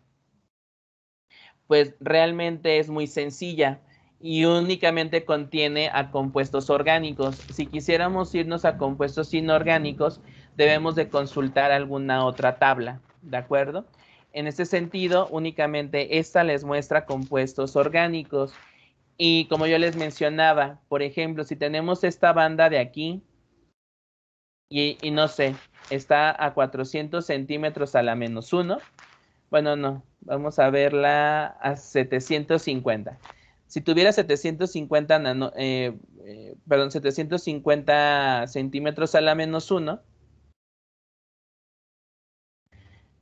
pues realmente es muy sencilla y únicamente contiene a compuestos orgánicos. Si quisiéramos irnos a compuestos inorgánicos, debemos de consultar alguna otra tabla, ¿de acuerdo? En este sentido, únicamente esta les muestra compuestos orgánicos. Y como yo les mencionaba, por ejemplo, si tenemos esta banda de aquí, y no sé, está a 400 centímetros a la menos 1, bueno, no, vamos a verla a 750. Si tuviera 750, 750 centímetros a la menos 1,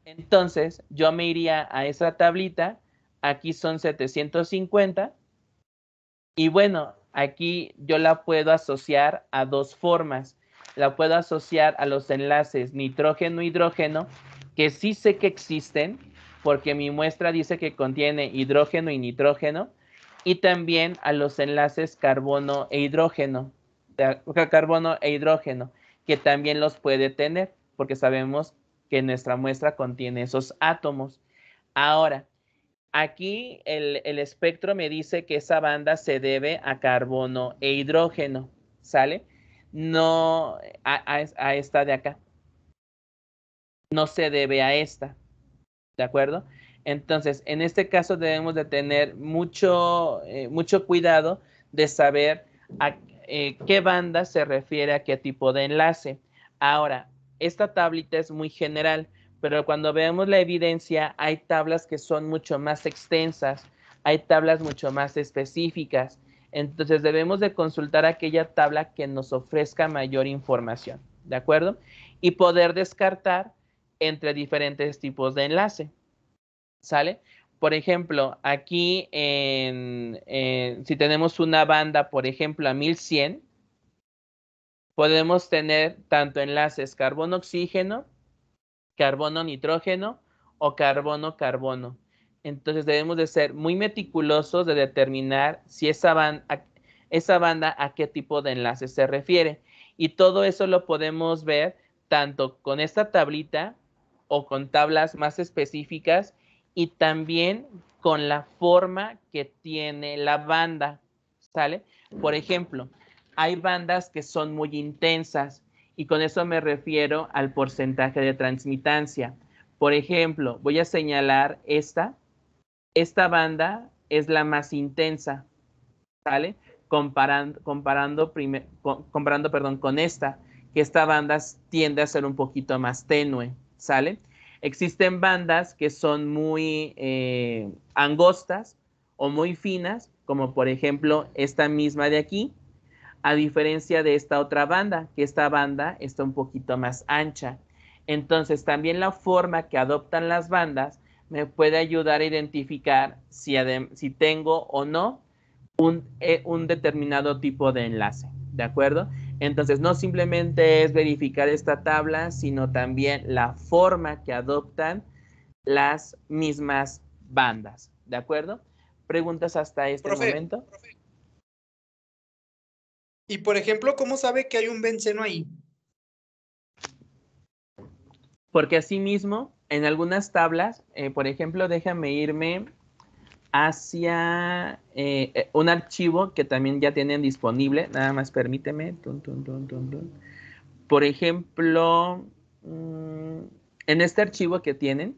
entonces yo me iría a esa tablita, aquí son 750, y bueno, aquí yo la puedo asociar a dos formas. La puedo asociar a los enlaces nitrógeno-hidrógeno, que sí sé que existen, porque mi muestra dice que contiene hidrógeno y nitrógeno, y también a los enlaces carbono e hidrógeno, que también los puede tener, porque sabemos que nuestra muestra contiene esos átomos. Ahora, aquí el espectro me dice que esa banda se debe a carbono e hidrógeno, ¿sale? No a esta de acá. No se debe a esta, ¿de acuerdo? Entonces, en este caso debemos de tener mucho cuidado de saber a qué banda se refiere a qué tipo de enlace. Ahora, esta tablita es muy general, pero cuando veamos la evidencia, hay tablas que son mucho más extensas, hay tablas mucho más específicas. Entonces, debemos de consultar aquella tabla que nos ofrezca mayor información, ¿de acuerdo? Y poder descartar entre diferentes tipos de enlace, ¿sale? Por ejemplo, aquí si tenemos una banda, por ejemplo, a 1100, podemos tener tanto enlaces carbono-oxígeno, carbono-nitrógeno o carbono-carbono. Entonces debemos de ser muy meticulosos de determinar si esa banda a qué tipo de enlace se refiere. Y todo eso lo podemos ver tanto con esta tablita o con tablas más específicas y también con la forma que tiene la banda, ¿sale? Por ejemplo, hay bandas que son muy intensas y con eso me refiero al porcentaje de transmitancia. Por ejemplo, voy a señalar esta banda es la más intensa, ¿sale? Comparando con esta, que esta banda tiende a ser un poquito más tenue, ¿sale? Existen bandas que son muy angostas o muy finas, como por ejemplo esta misma de aquí, a diferencia de esta otra banda, que esta banda está un poquito más ancha. Entonces, también la forma que adoptan las bandas me puede ayudar a identificar si tengo o no un determinado tipo de enlace, ¿de acuerdo? Entonces, no simplemente es verificar esta tabla, sino también la forma que adoptan las mismas bandas, ¿de acuerdo? ¿Preguntas hasta este momento? Y por ejemplo, ¿cómo sabe que hay un benceno ahí? Porque asimismo, en algunas tablas, por ejemplo, déjame irme hacia un archivo que también ya tienen disponible. Nada más permíteme. Por ejemplo, en este archivo que tienen,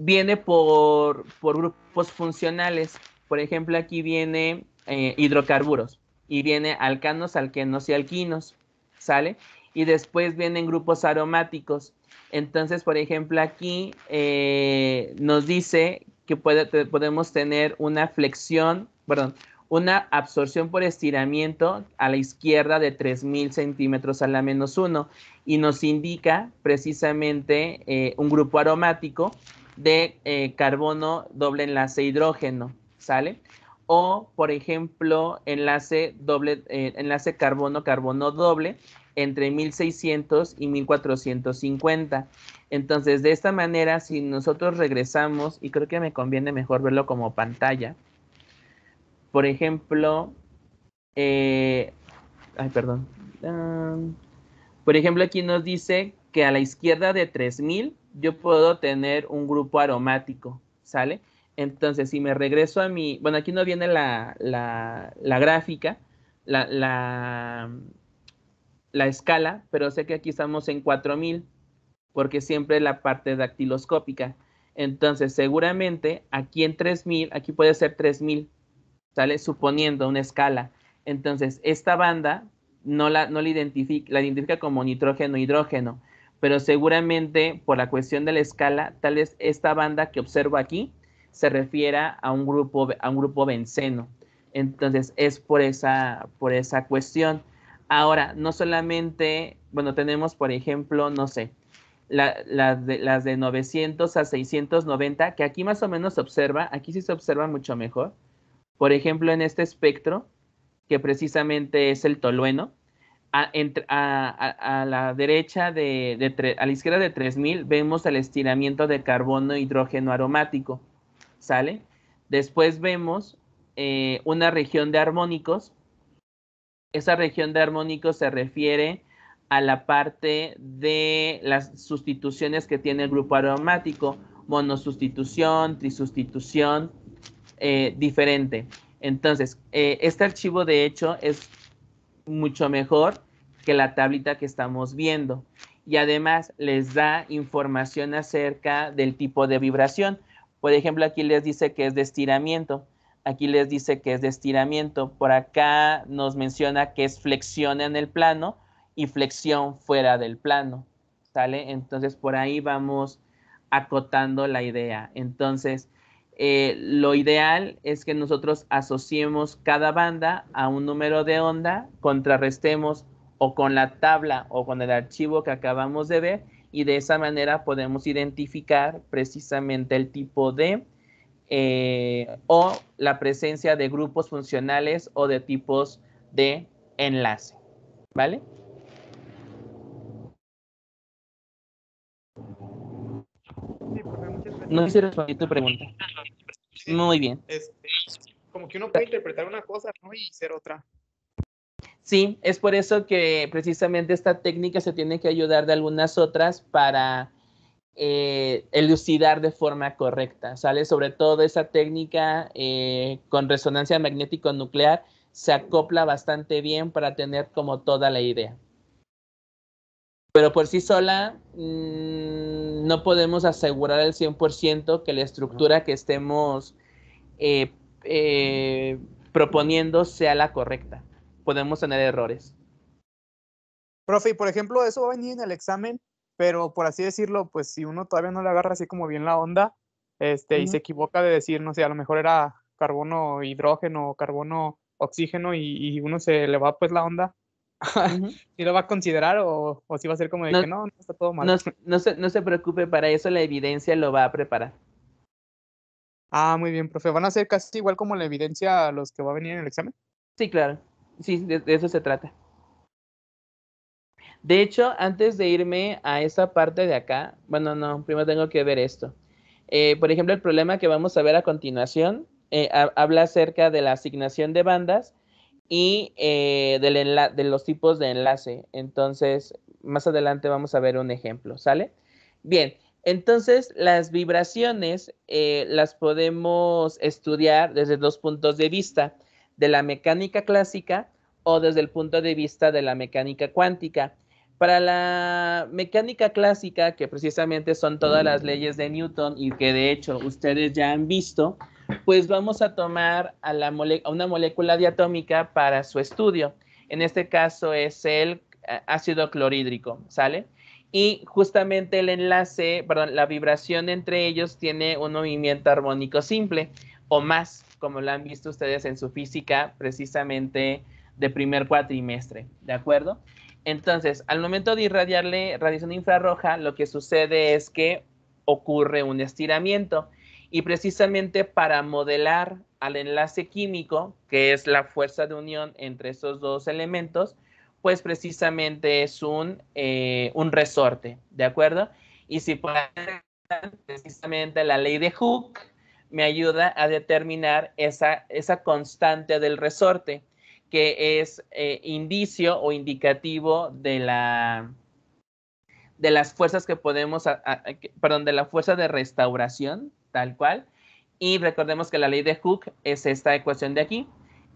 viene por grupos funcionales. Por ejemplo, aquí viene hidrocarburos, y viene alcanos, alquenos y alquinos, ¿sale? Y después vienen grupos aromáticos. Entonces, por ejemplo, aquí nos dice que podemos tener una flexión, perdón, una absorción por estiramiento a la izquierda de 3000 centímetros a la -1 y nos indica precisamente un grupo aromático de carbono doble enlace hidrógeno, ¿sale? O, por ejemplo, enlace carbono doble entre 1600 y 1450. Entonces, de esta manera, si nosotros regresamos, y creo que me conviene mejor verlo como pantalla, por ejemplo, por ejemplo, aquí nos dice que a la izquierda de 3000 yo puedo tener un grupo aromático, ¿sale? Entonces, si me regreso a mi... Bueno, aquí no viene la gráfica, la escala, pero sé que aquí estamos en 4000, porque siempre la parte dactiloscópica. Entonces, seguramente aquí en 3000, aquí puede ser 3000, ¿sale? Suponiendo una escala. Entonces, esta banda la identifica como nitrógeno-hidrógeno, pero seguramente por la cuestión de la escala, tal vez esta banda que observo aquí se refiera a un grupo benceno. Entonces, es por esa cuestión. Ahora, no solamente, bueno, tenemos, por ejemplo, no sé, las de 900 a 690, que aquí más o menos se observa, aquí sí se observa mucho mejor. Por ejemplo, en este espectro, que precisamente es el tolueno, a la derecha, a la izquierda de 3000, vemos el estiramiento de carbono e hidrógeno aromático, ¿sale? Después vemos una región de armónicos. Esa región de armónicos se refiere a la parte de las sustituciones que tiene el grupo aromático, monosustitución, trisustitución, diferente. Entonces, este archivo de hecho es mucho mejor que la tablita que estamos viendo y además les da información acerca del tipo de vibración. Por ejemplo, aquí les dice que es de estiramiento. Aquí les dice que es de estiramiento. Por acá nos menciona que es flexión en el plano y flexión fuera del plano, ¿sale? Entonces, por ahí vamos acotando la idea. Entonces, lo ideal es que nosotros asociemos cada banda a un número de onda, contrarrestemos o con la tabla o con el archivo que acabamos de ver y de esa manera podemos identificar precisamente el tipo de o la presencia de grupos funcionales o de tipos de enlace, ¿vale? Sí, profe, muchas gracias. No sé si respondí tu pregunta. Sí, Muy bien. como que uno puede interpretar una cosa, ¿no? Y ser otra. Sí, es por eso que precisamente esta técnica se tiene que ayudar de algunas otras para elucidar de forma correcta, ¿sale? Sobre todo esa técnica con resonancia magnético nuclear se acopla bastante bien para tener como toda la idea. Pero por sí sola no podemos asegurar al 100% que la estructura que estemos proponiendo sea la correcta. Podemos tener errores. Profe, y por ejemplo, eso va a venir en el examen, pero por así decirlo, pues si uno todavía no le agarra así como bien la onda, y se equivoca de decir, no sé, a lo mejor era carbono hidrógeno o carbono oxígeno y uno se le va pues la onda, ¿sí lo va a considerar o si va a ser como de que no está todo mal? No se preocupe, para eso la evidencia lo va a preparar. Ah, muy bien, profe. ¿Van a ser casi igual como la evidencia los que va a venir en el examen? Sí, claro. Sí, de eso se trata. De hecho, antes de irme a esa parte de acá, bueno, no, primero tengo que ver esto. Por ejemplo, el problema que vamos a ver a continuación habla acerca de la asignación de bandas y de los tipos de enlace. Entonces, más adelante vamos a ver un ejemplo, ¿sale? Bien, entonces las vibraciones las podemos estudiar desde dos puntos de vista, de la mecánica clásica o desde el punto de vista de la mecánica cuántica. Para la mecánica clásica, que precisamente son todas las leyes de Newton y que de hecho ustedes ya han visto, pues vamos a tomar a una molécula diatómica para su estudio. En este caso es el ácido clorhídrico, ¿sale? Y justamente el enlace, perdón, la vibración entre ellos tiene un movimiento armónico simple o más, como lo han visto ustedes en su física precisamente de primer cuatrimestre, ¿de acuerdo? Entonces, al momento de irradiarle radiación infrarroja, lo que sucede es que ocurre un estiramiento y precisamente para modelar al enlace químico, que es la fuerza de unión entre esos dos elementos, pues precisamente es un resorte, ¿de acuerdo? Y si por precisamente la ley de Hooke me ayuda a determinar esa constante del resorte, que es indicio o indicativo de las fuerzas que podemos, perdón, de la fuerza de restauración, tal cual. Y recordemos que la ley de Hooke es esta ecuación de aquí.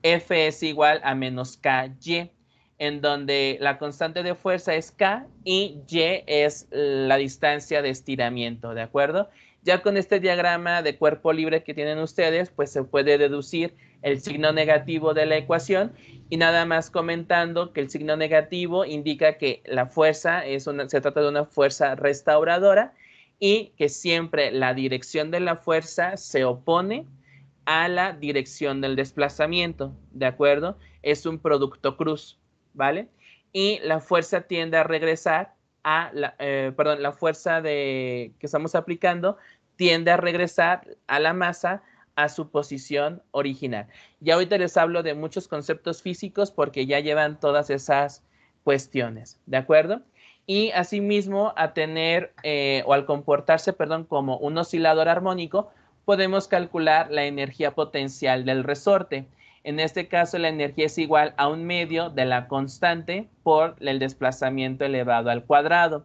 F es igual a menos KY, en donde la constante de fuerza es K y Y es la distancia de estiramiento, ¿de acuerdo? Ya con este diagrama de cuerpo libre que tienen ustedes, pues se puede deducir el signo negativo de la ecuación y nada más comentando que el signo negativo indica que la fuerza se trata de una fuerza restauradora y que siempre la dirección de la fuerza se opone a la dirección del desplazamiento, ¿de acuerdo? Es un producto cruz, ¿vale? Y la fuerza tiende a regresar a la fuerza que estamos aplicando tiende a regresar a la masa a su posición original. Ya ahorita les hablo de muchos conceptos físicos porque ya llevan todas esas cuestiones, ¿de acuerdo? Y asimismo, a tener o al comportarse, perdón, como un oscilador armónico, podemos calcular la energía potencial del resorte. En este caso, la energía es igual a un medio de la constante por el desplazamiento elevado al cuadrado.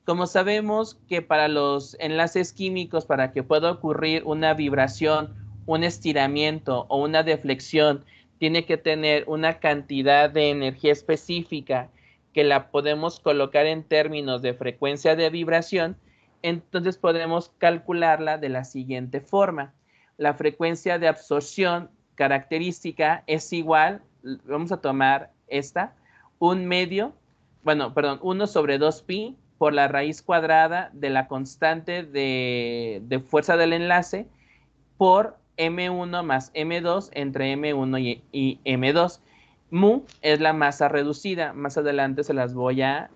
Como sabemos que para los enlaces químicos, para que pueda ocurrir una vibración, un estiramiento o una deflexión, tiene que tener una cantidad de energía específica que la podemos colocar en términos de frecuencia de vibración, entonces podemos calcularla de la siguiente forma. La frecuencia de absorción característica es igual, vamos a tomar esta, 1 sobre 2pi por la raíz cuadrada de la constante de fuerza del enlace por M1 más M2 entre M1 y M2. Mu es la masa reducida. Más adelante se las voy a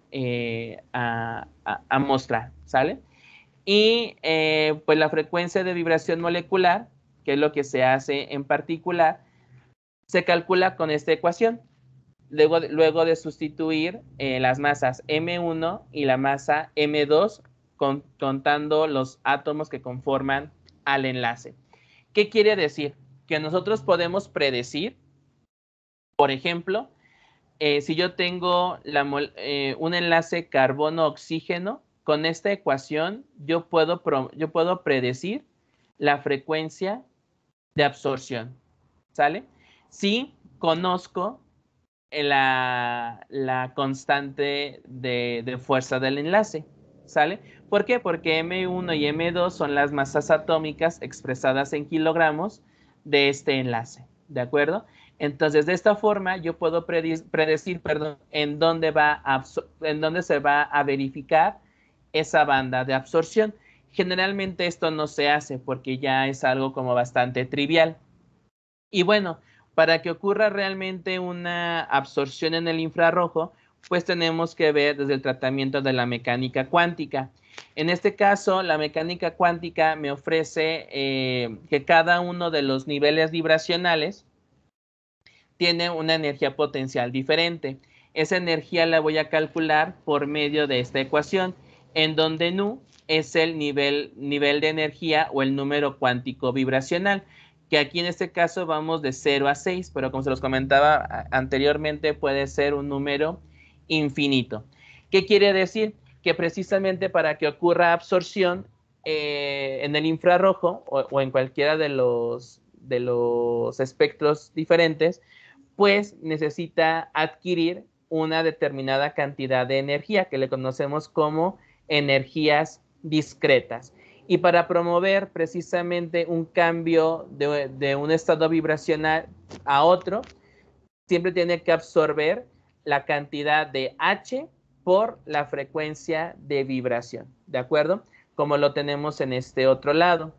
mostrar, ¿sale? Y pues la frecuencia de vibración molecular, que es lo que se hace en particular, se calcula con esta ecuación. Luego de sustituir las masas M1 y la masa M2 contando los átomos que conforman al enlace. ¿Qué quiere decir? Que nosotros podemos predecir, por ejemplo, si yo tengo un enlace carbono-oxígeno, con esta ecuación yo puedo predecir la frecuencia de absorción, ¿sale? Si conozco la constante de fuerza del enlace, ¿sale? ¿Por qué? Porque M1 y M2 son las masas atómicas expresadas en kilogramos de este enlace, ¿de acuerdo? Entonces, de esta forma, yo puedo predecir, en dónde se va a verificar esa banda de absorción. Generalmente esto no se hace porque ya es algo como bastante trivial. Y bueno, para que ocurra realmente una absorción en el infrarrojo, pues tenemos que ver desde el tratamiento de la mecánica cuántica. En este caso, la mecánica cuántica me ofrece que cada uno de los niveles vibracionales tiene una energía potencial diferente. Esa energía la voy a calcular por medio de esta ecuación, en donde nu es el nivel de energía o el número cuántico vibracional, que aquí en este caso vamos de 0 a 6, pero como se los comentaba anteriormente, puede ser un número infinito. ¿Qué quiere decir? Que precisamente para que ocurra absorción en el infrarrojo o en cualquiera de los espectros diferentes, pues necesita adquirir una determinada cantidad de energía que le conocemos como energías discretas. Y para promover precisamente un cambio de un estado vibracional a otro, siempre tiene que absorber la cantidad de H por la frecuencia de vibración, ¿de acuerdo? Como lo tenemos en este otro lado.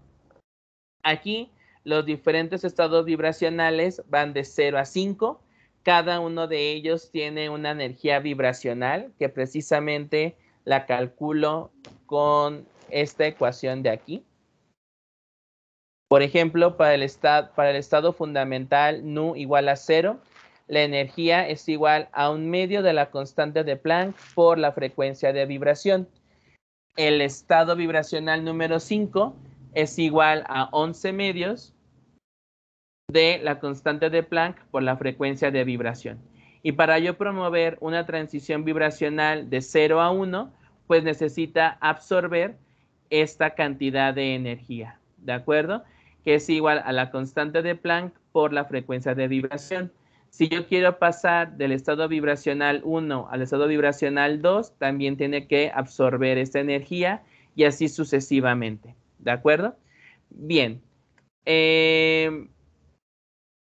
Aquí los diferentes estados vibracionales van de 0 a 5. Cada uno de ellos tiene una energía vibracional que precisamente la calculo con esta ecuación de aquí. Por ejemplo, para el estado fundamental nu igual a 0, la energía es igual a 1/2 de la constante de Planck por la frecuencia de vibración. El estado vibracional número 5 es igual a 11/2 de la constante de Planck por la frecuencia de vibración. Y para yo promover una transición vibracional de 0 a 1, pues necesita absorber esta cantidad de energía, ¿de acuerdo? Que es igual a la constante de Planck por la frecuencia de vibración. Si yo quiero pasar del estado vibracional 1 al estado vibracional 2, también tiene que absorber esta energía y así sucesivamente, ¿de acuerdo? Bien.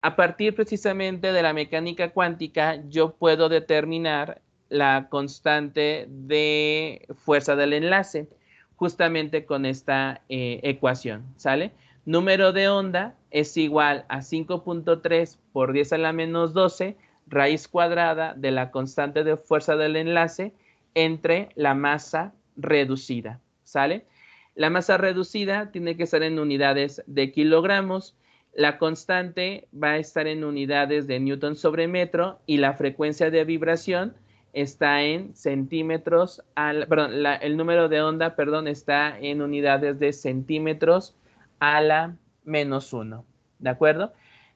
A partir precisamente de la mecánica cuántica, yo puedo determinar la constante de fuerza del enlace, justamente con esta ecuación, ¿sale? Número de onda es igual a 5.3 por 10 a la menos 12 raíz cuadrada de la constante de fuerza del enlace entre la masa reducida, ¿sale? La masa reducida tiene que estar en unidades de kilogramos. La constante va a estar en unidades de newton sobre metro y la frecuencia de vibración está en centímetros, el número de onda, está en unidades de centímetros a la menos 1, ¿de acuerdo?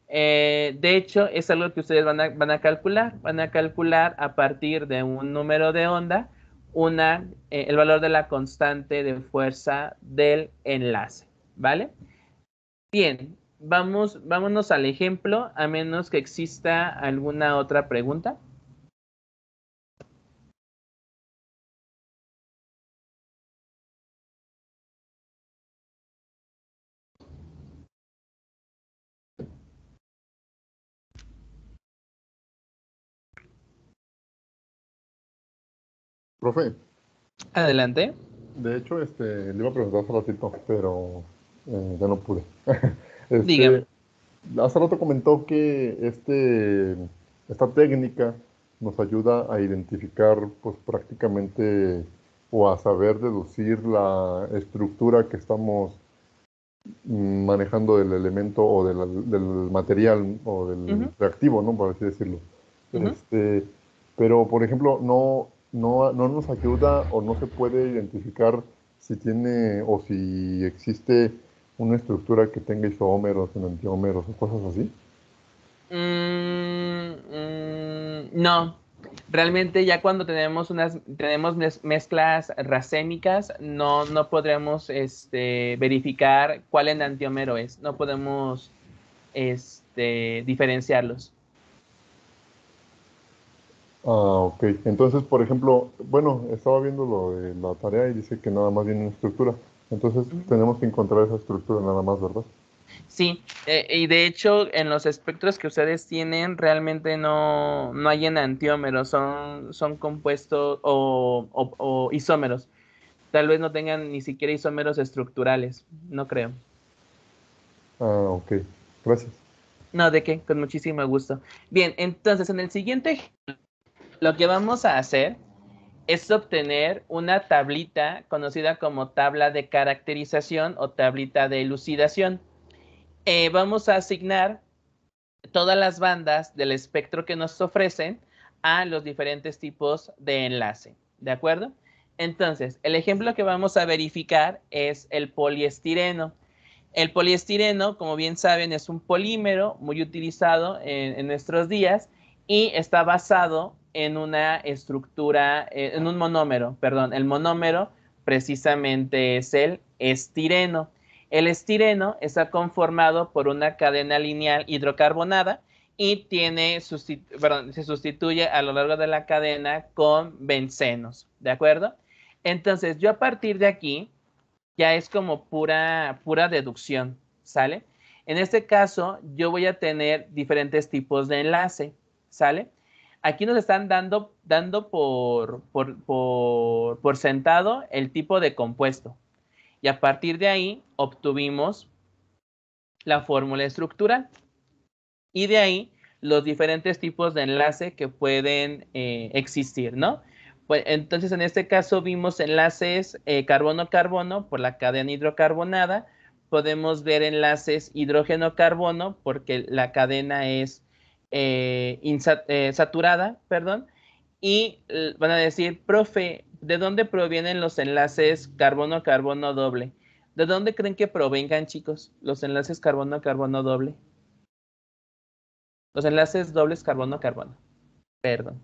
De hecho, es algo que ustedes van a calcular. Van a calcular a partir de un número de onda el valor de la constante de fuerza del enlace, ¿vale? Bien. Vámonos al ejemplo, a menos que exista alguna otra pregunta. Profe, Adelante. de hecho, le iba a preguntar hace ratito, pero ya no pude. Dígame. Hace rato comentó que esta técnica nos ayuda a identificar, pues prácticamente, o a saber deducir la estructura que estamos manejando del elemento o del material o del reactivo, ¿no? Por así decirlo. Pero, por ejemplo, no nos ayuda o no se puede identificar si tiene o si existe una estructura que tenga isómeros, enantiómeros o cosas así. No, realmente ya cuando tenemos mezclas racémicas, no podremos verificar cuál enantiómero es. No podemos diferenciarlos. Ok. Entonces, por ejemplo, bueno, estaba viendo lo de la tarea y dice que nada más viene una estructura. Entonces, tenemos que encontrar esa estructura nada más, ¿verdad? Sí, y de hecho en los espectros que ustedes tienen realmente no hay enantiómeros, son compuestos o isómeros. Tal vez no tengan ni siquiera isómeros estructurales, no creo. Ok, gracias. No, ¿de qué? Con muchísimo gusto. Bien, entonces en el siguiente ejemplo, lo que vamos a hacer es obtener una tablita conocida como tabla de caracterización o tablita de elucidación. Vamos a asignar todas las bandas del espectro que nos ofrecen a los diferentes tipos de enlace, ¿de acuerdo? Entonces, el ejemplo que vamos a verificar es el poliestireno. El poliestireno, como bien saben, es un polímero muy utilizado en nuestros días y está basado en una estructura, en un monómero, perdón. El monómero precisamente es el estireno. El estireno está conformado por una cadena lineal hidrocarbonada y se sustituye a lo largo de la cadena con bencenos, ¿de acuerdo? Entonces, yo a partir de aquí ya es como pura deducción, ¿sale? En este caso, yo voy a tener diferentes tipos de enlace, ¿sale? Aquí nos están dando por sentado el tipo de compuesto. Y a partir de ahí obtuvimos la fórmula estructural. Y de ahí los diferentes tipos de enlace que pueden existir, ¿no? Pues, entonces, en este caso vimos enlaces carbono-carbono por la cadena hidrocarbonada. Podemos ver enlaces hidrógeno-carbono porque la cadena es saturada, perdón. Y van a decir, profe, ¿de dónde provienen los enlaces carbono-carbono doble? ¿De dónde creen que provengan, chicos, los enlaces carbono-carbono doble? Los enlaces dobles carbono-carbono. Perdón.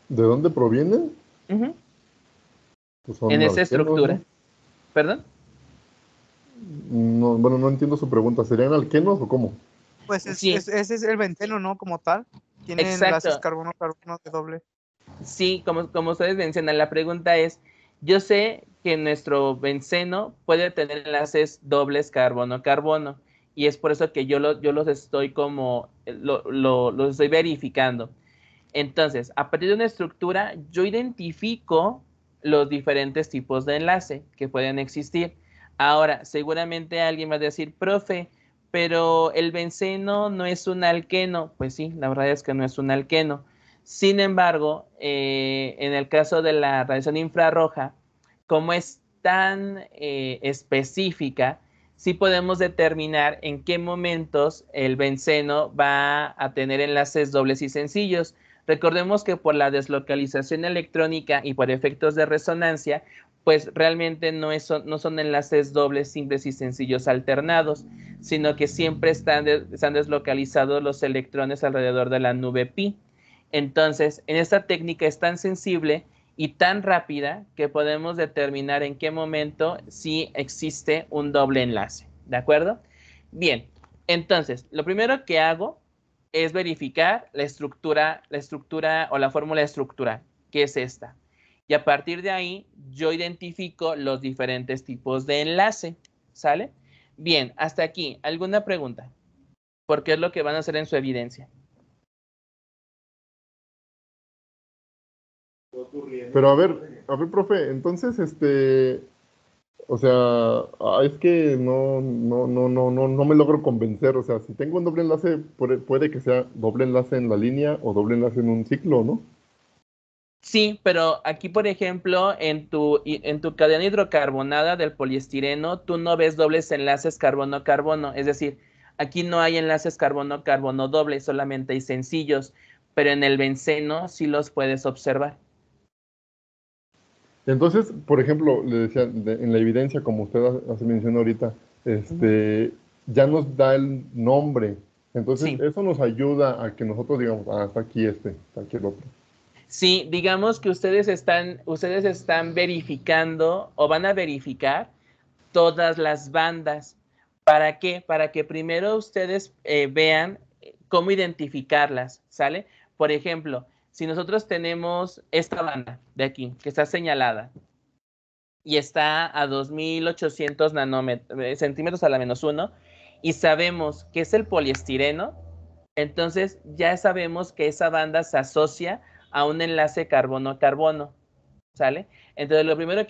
¿De dónde provienen? Uh-huh. Pues son En esa alquenos, estructura. ¿no? ¿Perdón? No, bueno, no entiendo su pregunta. ¿Serían alquenos o cómo? Pues Sí. ese es el benceno, ¿no? Como tal. Tiene Exacto. enlaces carbono-carbono de doble. Sí, como ustedes mencionan, la pregunta es, yo sé que nuestro benceno puede tener enlaces dobles carbono-carbono y es por eso que yo los estoy como, los estoy verificando. Entonces, a partir de una estructura, yo identifico los diferentes tipos de enlace que pueden existir. Ahora, seguramente alguien va a decir, profe, pero el benceno no es un alqueno. Pues sí, la verdad es que no es un alqueno. Sin embargo, en el caso de la radiación infrarroja, como es tan específica, sí podemos determinar en qué momentos el benceno va a tener enlaces dobles y sencillos. Recordemos que por la deslocalización electrónica y por efectos de resonancia, pues realmente no son enlaces dobles, simples y sencillos alternados, sino que siempre están deslocalizados los electrones alrededor de la nube pi. Entonces, en esta técnica es tan sensible y tan rápida que podemos determinar en qué momento sí existe un doble enlace, ¿de acuerdo? Bien, entonces, lo primero que hago es verificar la estructura o la fórmula estructural, que es esta. Y a partir de ahí, yo identifico los diferentes tipos de enlace, ¿sale? Bien, hasta aquí, ¿alguna pregunta? Porque es lo que van a hacer en su evidencia. Pero a ver, profe, entonces, o sea, es que no me logro convencer. O sea, si tengo un doble enlace, puede que sea doble enlace en la línea o doble enlace en un ciclo, ¿no? Sí, pero aquí, por ejemplo, en tu cadena hidrocarbonada del poliestireno, tú no ves dobles enlaces carbono-carbono. Es decir, aquí no hay enlaces carbono-carbono dobles, solamente hay sencillos, pero en el benceno sí los puedes observar. Entonces, por ejemplo, le decía, en la evidencia, como usted hace mención ahorita, ya nos da el nombre. Entonces, Sí. eso nos ayuda a que nosotros digamos, está aquí está aquí el otro. Sí, digamos que ustedes están verificando o van a verificar todas las bandas. ¿Para qué? Para que primero ustedes vean cómo identificarlas, ¿sale? Por ejemplo, si nosotros tenemos esta banda de aquí, que está señalada, y está a 2800 centímetros a la -1, y sabemos que es el poliestireno, entonces ya sabemos que esa banda se asocia a un enlace carbono-carbono, ¿sale? Entonces lo primero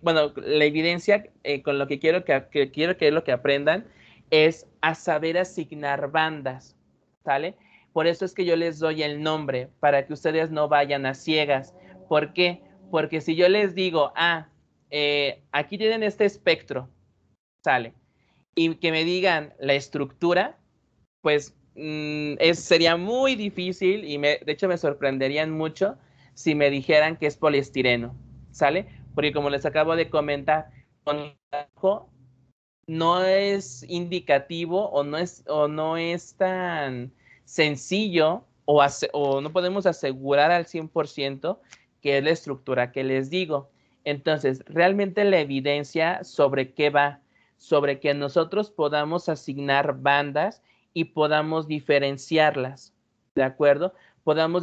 bueno, la evidencia con lo que quiero que lo que aprendan es a saber asignar bandas, ¿sale? Por eso es que yo les doy el nombre, para que ustedes no vayan a ciegas. ¿Por qué? Porque si yo les digo, aquí tienen este espectro, ¿sale? Y que me digan la estructura, pues sería muy difícil y de hecho me sorprenderían mucho si me dijeran que es poliestireno, ¿sale? Porque como les acabo de comentar, con no es indicativo o no es tan sencillo o no podemos asegurar al 100% que es la estructura que les digo. Entonces, realmente la evidencia sobre qué va, sobre que nosotros podamos asignar bandas y podamos diferenciarlas, ¿de acuerdo? Podamos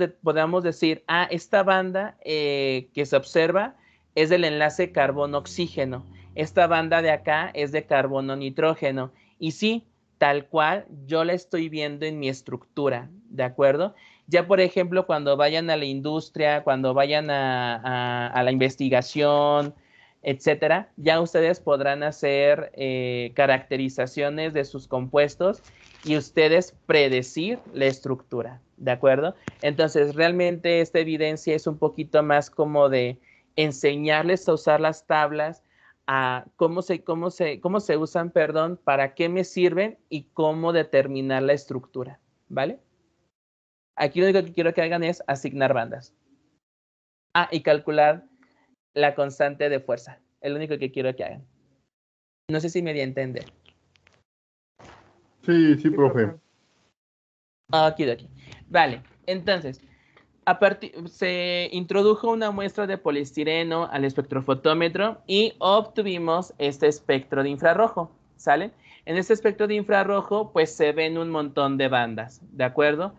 decir, esta banda que se observa es del enlace carbono-oxígeno. Esta banda de acá es de carbono-nitrógeno. Y sí, tal cual, yo la estoy viendo en mi estructura, ¿de acuerdo? Ya, por ejemplo, cuando vayan a la industria, cuando vayan a la investigación, etcétera, ya ustedes podrán hacer caracterizaciones de sus compuestos y ustedes predecir la estructura, ¿de acuerdo? Entonces, realmente esta evidencia es un poquito más como de enseñarles a usar las tablas, a cómo se usan, perdón, para qué me sirven y cómo determinar la estructura, ¿vale? Aquí lo único que quiero que hagan es asignar bandas. Ah, y calcular la constante de fuerza. Es lo único que quiero que hagan. No sé si me di a entender. Sí, sí, profe. Aquí. Vale, entonces, se introdujo una muestra de poliestireno al espectrofotómetro y obtuvimos este espectro de infrarrojo, ¿sale? En este espectro de infrarrojo, pues se ven un montón de bandas, ¿de acuerdo?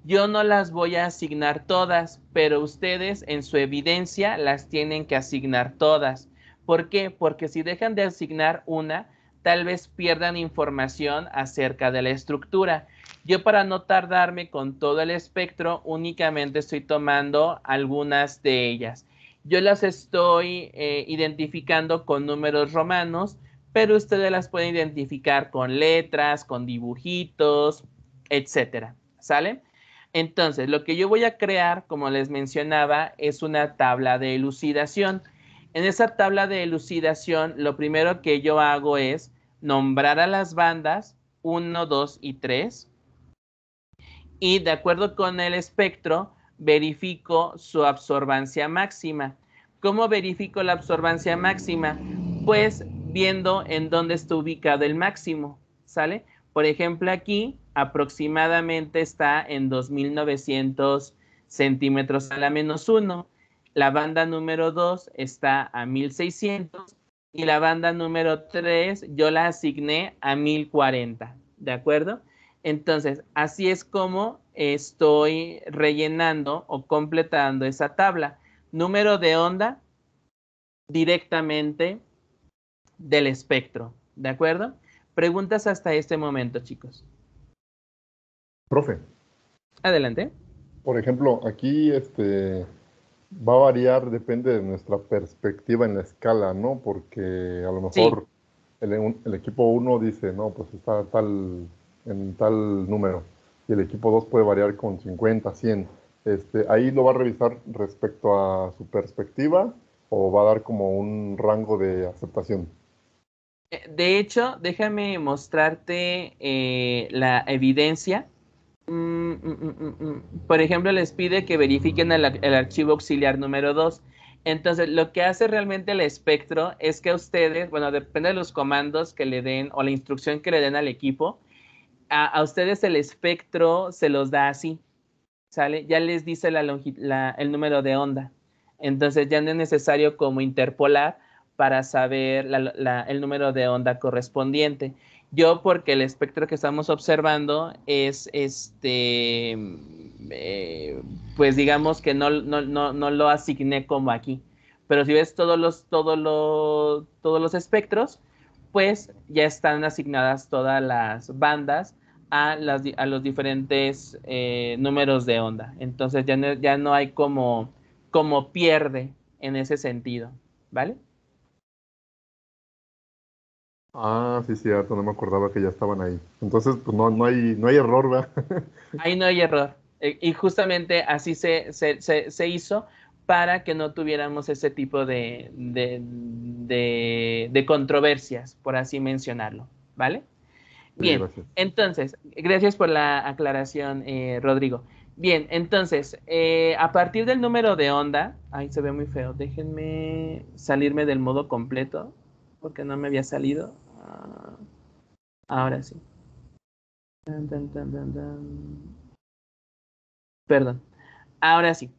Yo no las voy a asignar todas, pero ustedes en su evidencia las tienen que asignar todas. ¿Por qué? Porque si dejan de asignar una, tal vez pierdan información acerca de la estructura. Yo, para no tardarme con todo el espectro, únicamente estoy tomando algunas de ellas. Yo las estoy identificando con números romanos, pero ustedes las pueden identificar con letras, con dibujitos, etcétera, ¿sale? Entonces, lo que yo voy a crear, como les mencionaba, es una tabla de elucidación. En esa tabla de elucidación, lo primero que yo hago es nombrar a las bandas 1, 2 y 3. Y de acuerdo con el espectro, verifico su absorbancia máxima. ¿Cómo verifico la absorbancia máxima? Pues viendo en dónde está ubicado el máximo, ¿sale? Por ejemplo, aquí aproximadamente está en 2900 centímetros a la menos 1. La banda número 2 está a 1600 y la banda número 3 yo la asigné a 1040, ¿de acuerdo? Entonces, así es como estoy rellenando o completando esa tabla. Número de onda directamente del espectro, ¿de acuerdo? Preguntas hasta este momento, chicos. Profe, Adelante. por ejemplo, aquí va a variar, depende de nuestra perspectiva en la escala, ¿no? Porque a lo mejor el equipo 1 dice, no, pues está en tal número, y el equipo 2 puede variar con 50, 100. Ahí lo va a revisar respecto a su perspectiva o va a dar como un rango de aceptación. De hecho, déjame mostrarte la evidencia. Por ejemplo, les pide que verifiquen el archivo auxiliar número 2. Entonces, lo que hace realmente el espectro es que a ustedes, bueno, depende de los comandos que le den o la instrucción que le den al equipo, a ustedes el espectro se los da así, ¿sale? Ya les dice el número de onda. Entonces, ya no es necesario como interpolar para saber el número de onda correspondiente. Yo, porque el espectro que estamos observando es pues digamos que no lo asigné como aquí. Pero si ves todos los espectros, pues ya están asignadas todas las bandas a los diferentes números de onda. Entonces ya no hay como pierde en ese sentido, ¿vale? Ah, sí, cierto, no me acordaba que ya estaban ahí. Entonces, pues no hay error, ¿verdad? Ahí no hay error. Y justamente así se hizo para que no tuviéramos ese tipo de controversias, por así mencionarlo, ¿vale? Sí, Bien, gracias. entonces, gracias por la aclaración, Rodrigo. Bien, entonces, a partir del número de onda, ay, se ve muy feo, déjenme salirme del modo completo, porque no me había salido. Ahora sí. Perdón, ahora sí.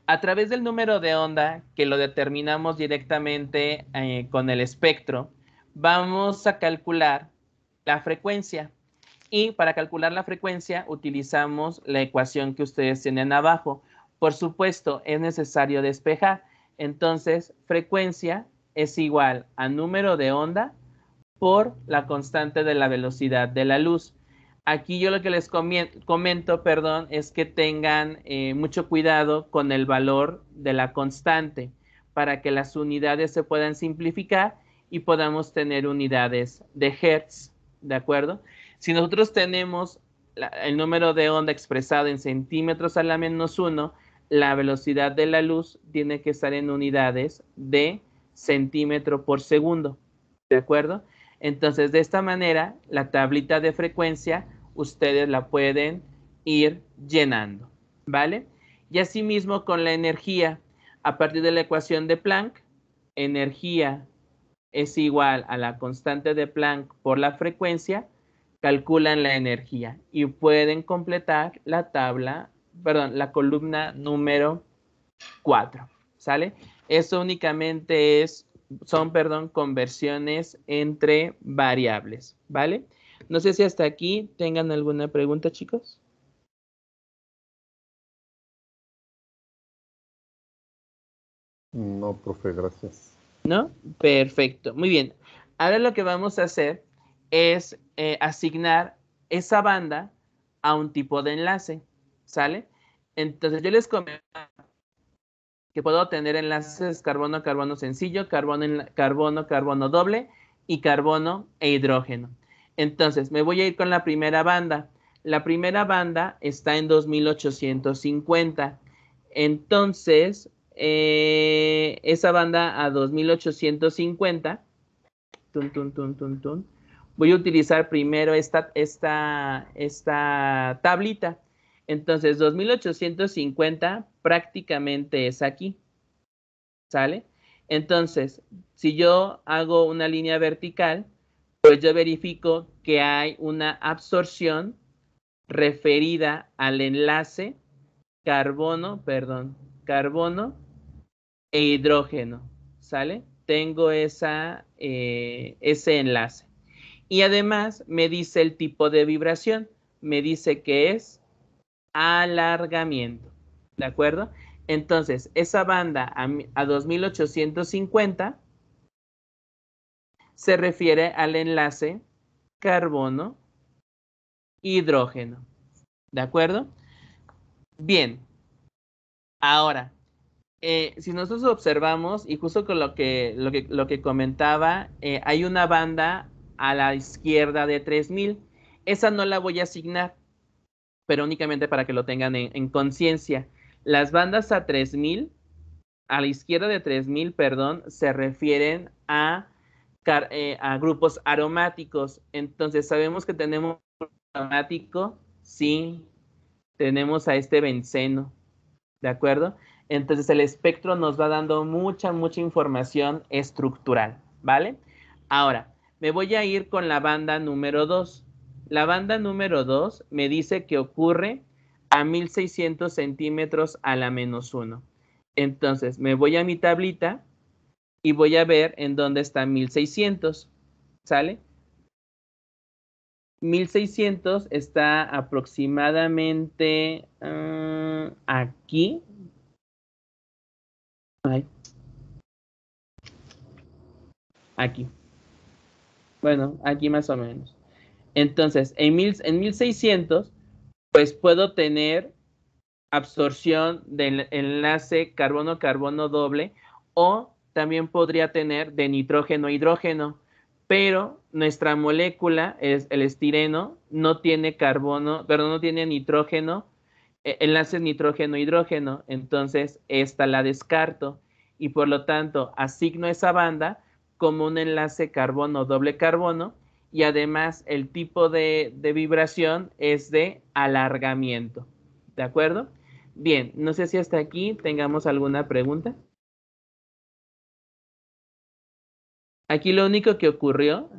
A través del número de onda, que lo determinamos directamente con el espectro, vamos a calcular la frecuencia. Y para calcular la frecuencia utilizamos la ecuación que ustedes tienen abajo. Por supuesto, es necesario despejar. Entonces, frecuencia es igual a número de onda por la constante de la velocidad de la luz. Aquí yo lo que les comento, perdón, es que tengan mucho cuidado con el valor de la constante para que las unidades se puedan simplificar y podamos tener unidades de hertz, ¿de acuerdo? Si nosotros tenemos el número de onda expresado en centímetros a la menos 1, la velocidad de la luz tiene que estar en unidades de centímetro por segundo, ¿de acuerdo? Entonces, de esta manera, la tablita de frecuencia, ustedes la pueden ir llenando, ¿vale? Y asimismo con la energía, a partir de la ecuación de Planck, energía es igual a la constante de Planck por la frecuencia, calculan la energía y pueden completar la tabla, perdón, la columna número 4, ¿sale? Eso únicamente son conversiones entre variables, ¿vale? No sé si hasta aquí tengan alguna pregunta, chicos. No, profe, gracias. ¿No? Perfecto, muy bien. Ahora lo que vamos a hacer es asignar esa banda a un tipo de enlace, ¿sale? Entonces yo les comento que puedo tener enlaces carbono-carbono sencillo, carbono-carbono doble y carbono e hidrógeno. Entonces me voy a ir con la primera banda. La primera banda está en 2850. Entonces, esa banda a 2850, voy a utilizar primero esta tablita. Entonces, 2850 prácticamente es aquí, ¿sale? Entonces, si yo hago una línea vertical, pues yo verifico que hay una absorción referida al enlace carbono e hidrógeno, ¿sale? Tengo ese enlace. Y además me dice el tipo de vibración, me dice que es alargamiento, ¿de acuerdo? Entonces, esa banda a 2850 se refiere al enlace carbono-hidrógeno, ¿de acuerdo? Bien, ahora, si nosotros observamos, y justo con lo que comentaba, hay una banda a la izquierda de 3000. Esa no la voy a asignar, pero únicamente para que lo tengan en conciencia. Las bandas a 3000, a la izquierda de 3000, perdón, se refieren a grupos aromáticos. Entonces, sabemos que tenemos un aromático, sí, tenemos a este benceno, ¿de acuerdo? Entonces, el espectro nos va dando mucha información estructural, ¿vale? Ahora, me voy a ir con la banda número 2. La banda número 2 me dice que ocurre a 1600 centímetros a la menos 1. Entonces, me voy a mi tablita y voy a ver en dónde está 1600, ¿sale? 1600 está aproximadamente aquí. Aquí. Bueno, aquí más o menos. Entonces, en 1600, pues puedo tener absorción del enlace carbono-carbono doble, o también podría tener de nitrógeno a hidrógeno, pero nuestra molécula, es el estireno, no tiene no tiene nitrógeno, enlaces nitrógeno-hidrógeno, entonces esta la descarto y por lo tanto asigno esa banda como un enlace carbono doble carbono, y además el tipo de vibración es de alargamiento, ¿de acuerdo? Bien, no sé si hasta aquí tengamos alguna pregunta. Aquí lo único que ocurrió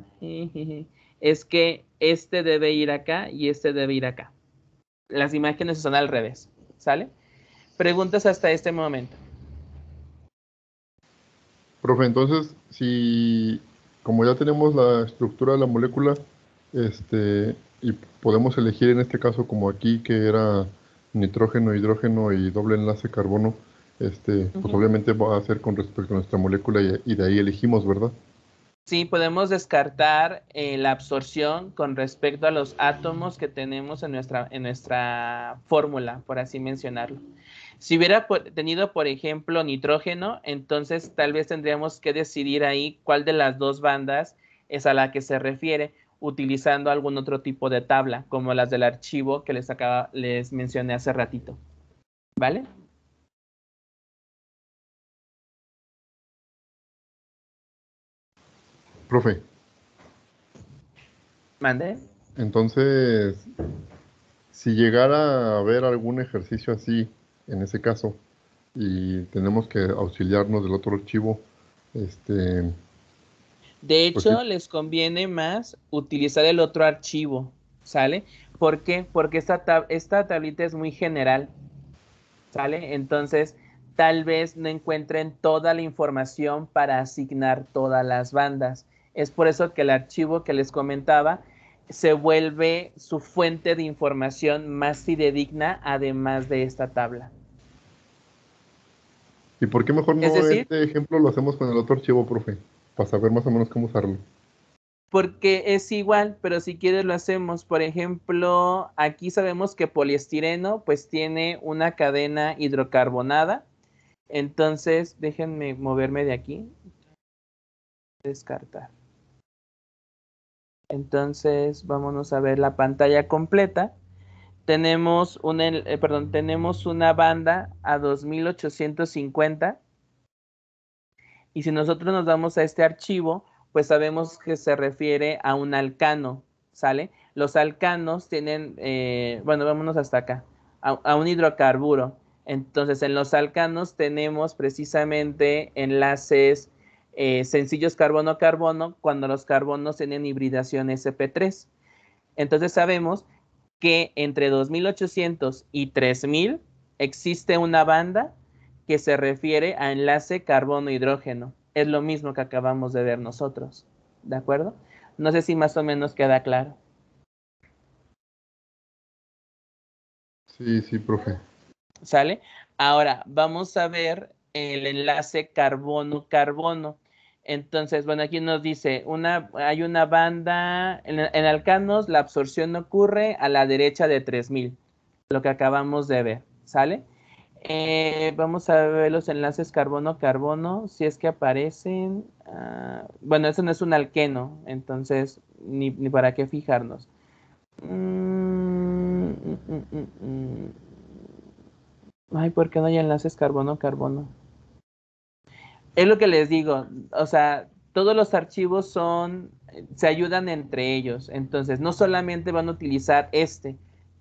es que este debe ir acá y este debe ir acá. Las imágenes son al revés, ¿sale? Preguntas hasta este momento. Profe, entonces, si como ya tenemos la estructura de la molécula, y podemos elegir en este caso como aquí que era nitrógeno, hidrógeno y doble enlace carbono, Pues obviamente va a ser con respecto a nuestra molécula y de ahí elegimos, ¿verdad? Sí, podemos descartar la absorción con respecto a los átomos que tenemos en nuestra fórmula, por así mencionarlo. Si hubiera tenido, por ejemplo, nitrógeno, entonces tal vez tendríamos que decidir ahí cuál de las dos bandas es a la que se refiere, utilizando algún otro tipo de tabla, como las del archivo que les mencioné hace ratito. ¿Vale? Profe, ¿Mande? entonces, si llegara a haber algún ejercicio así, en ese caso, y tenemos que auxiliarnos del otro archivo, De pues sí, hecho, les conviene más utilizar el otro archivo, ¿sale? ¿Por qué? Porque esta tablita es muy general, ¿sale? Entonces, tal vez no encuentren toda la información para asignar todas las bandas. Es por eso que el archivo que les comentaba se vuelve su fuente de información más fidedigna, además de esta tabla. ¿y por qué mejor Es no decir, este ejemplo lo hacemos con el otro archivo, profe? Para saber más o menos cómo usarlo. porque es igual, pero si quieres lo hacemos. Por ejemplo, aquí sabemos que poliestireno pues tiene una cadena hidrocarbonada. Entonces, déjenme moverme de aquí. Descartar. Entonces, vámonos a ver la pantalla completa. Tenemos tenemos una banda a 2850. Y si nosotros nos vamos a este archivo, pues sabemos que se refiere a un alcano, ¿sale? Los alcanos tienen, bueno, vámonos hasta acá, a un hidrocarburo. Entonces, en los alcanos tenemos precisamente enlaces sencillos carbono-carbono cuando los carbonos tienen hibridación sp3. Entonces, sabemos que entre 2800 y 3000 existe una banda que se refiere a enlace carbono-hidrógeno. Es lo mismo que acabamos de ver nosotros. ¿De acuerdo? No sé si más o menos queda claro. Sí, sí, profe. ¿Sale? Ahora vamos a ver el enlace carbono-carbono. Entonces, bueno, aquí nos dice, hay una banda, en alcanos la absorción ocurre a la derecha de 3000, lo que acabamos de ver, ¿sale? Vamos a ver los enlaces carbono-carbono, si es que aparecen. Bueno, eso no es un alqueno, entonces ni para qué fijarnos. Ay, ¿por qué no hay enlaces carbono-carbono? Es lo que les digo, o sea, todos los archivos se ayudan entre ellos, entonces no solamente van a utilizar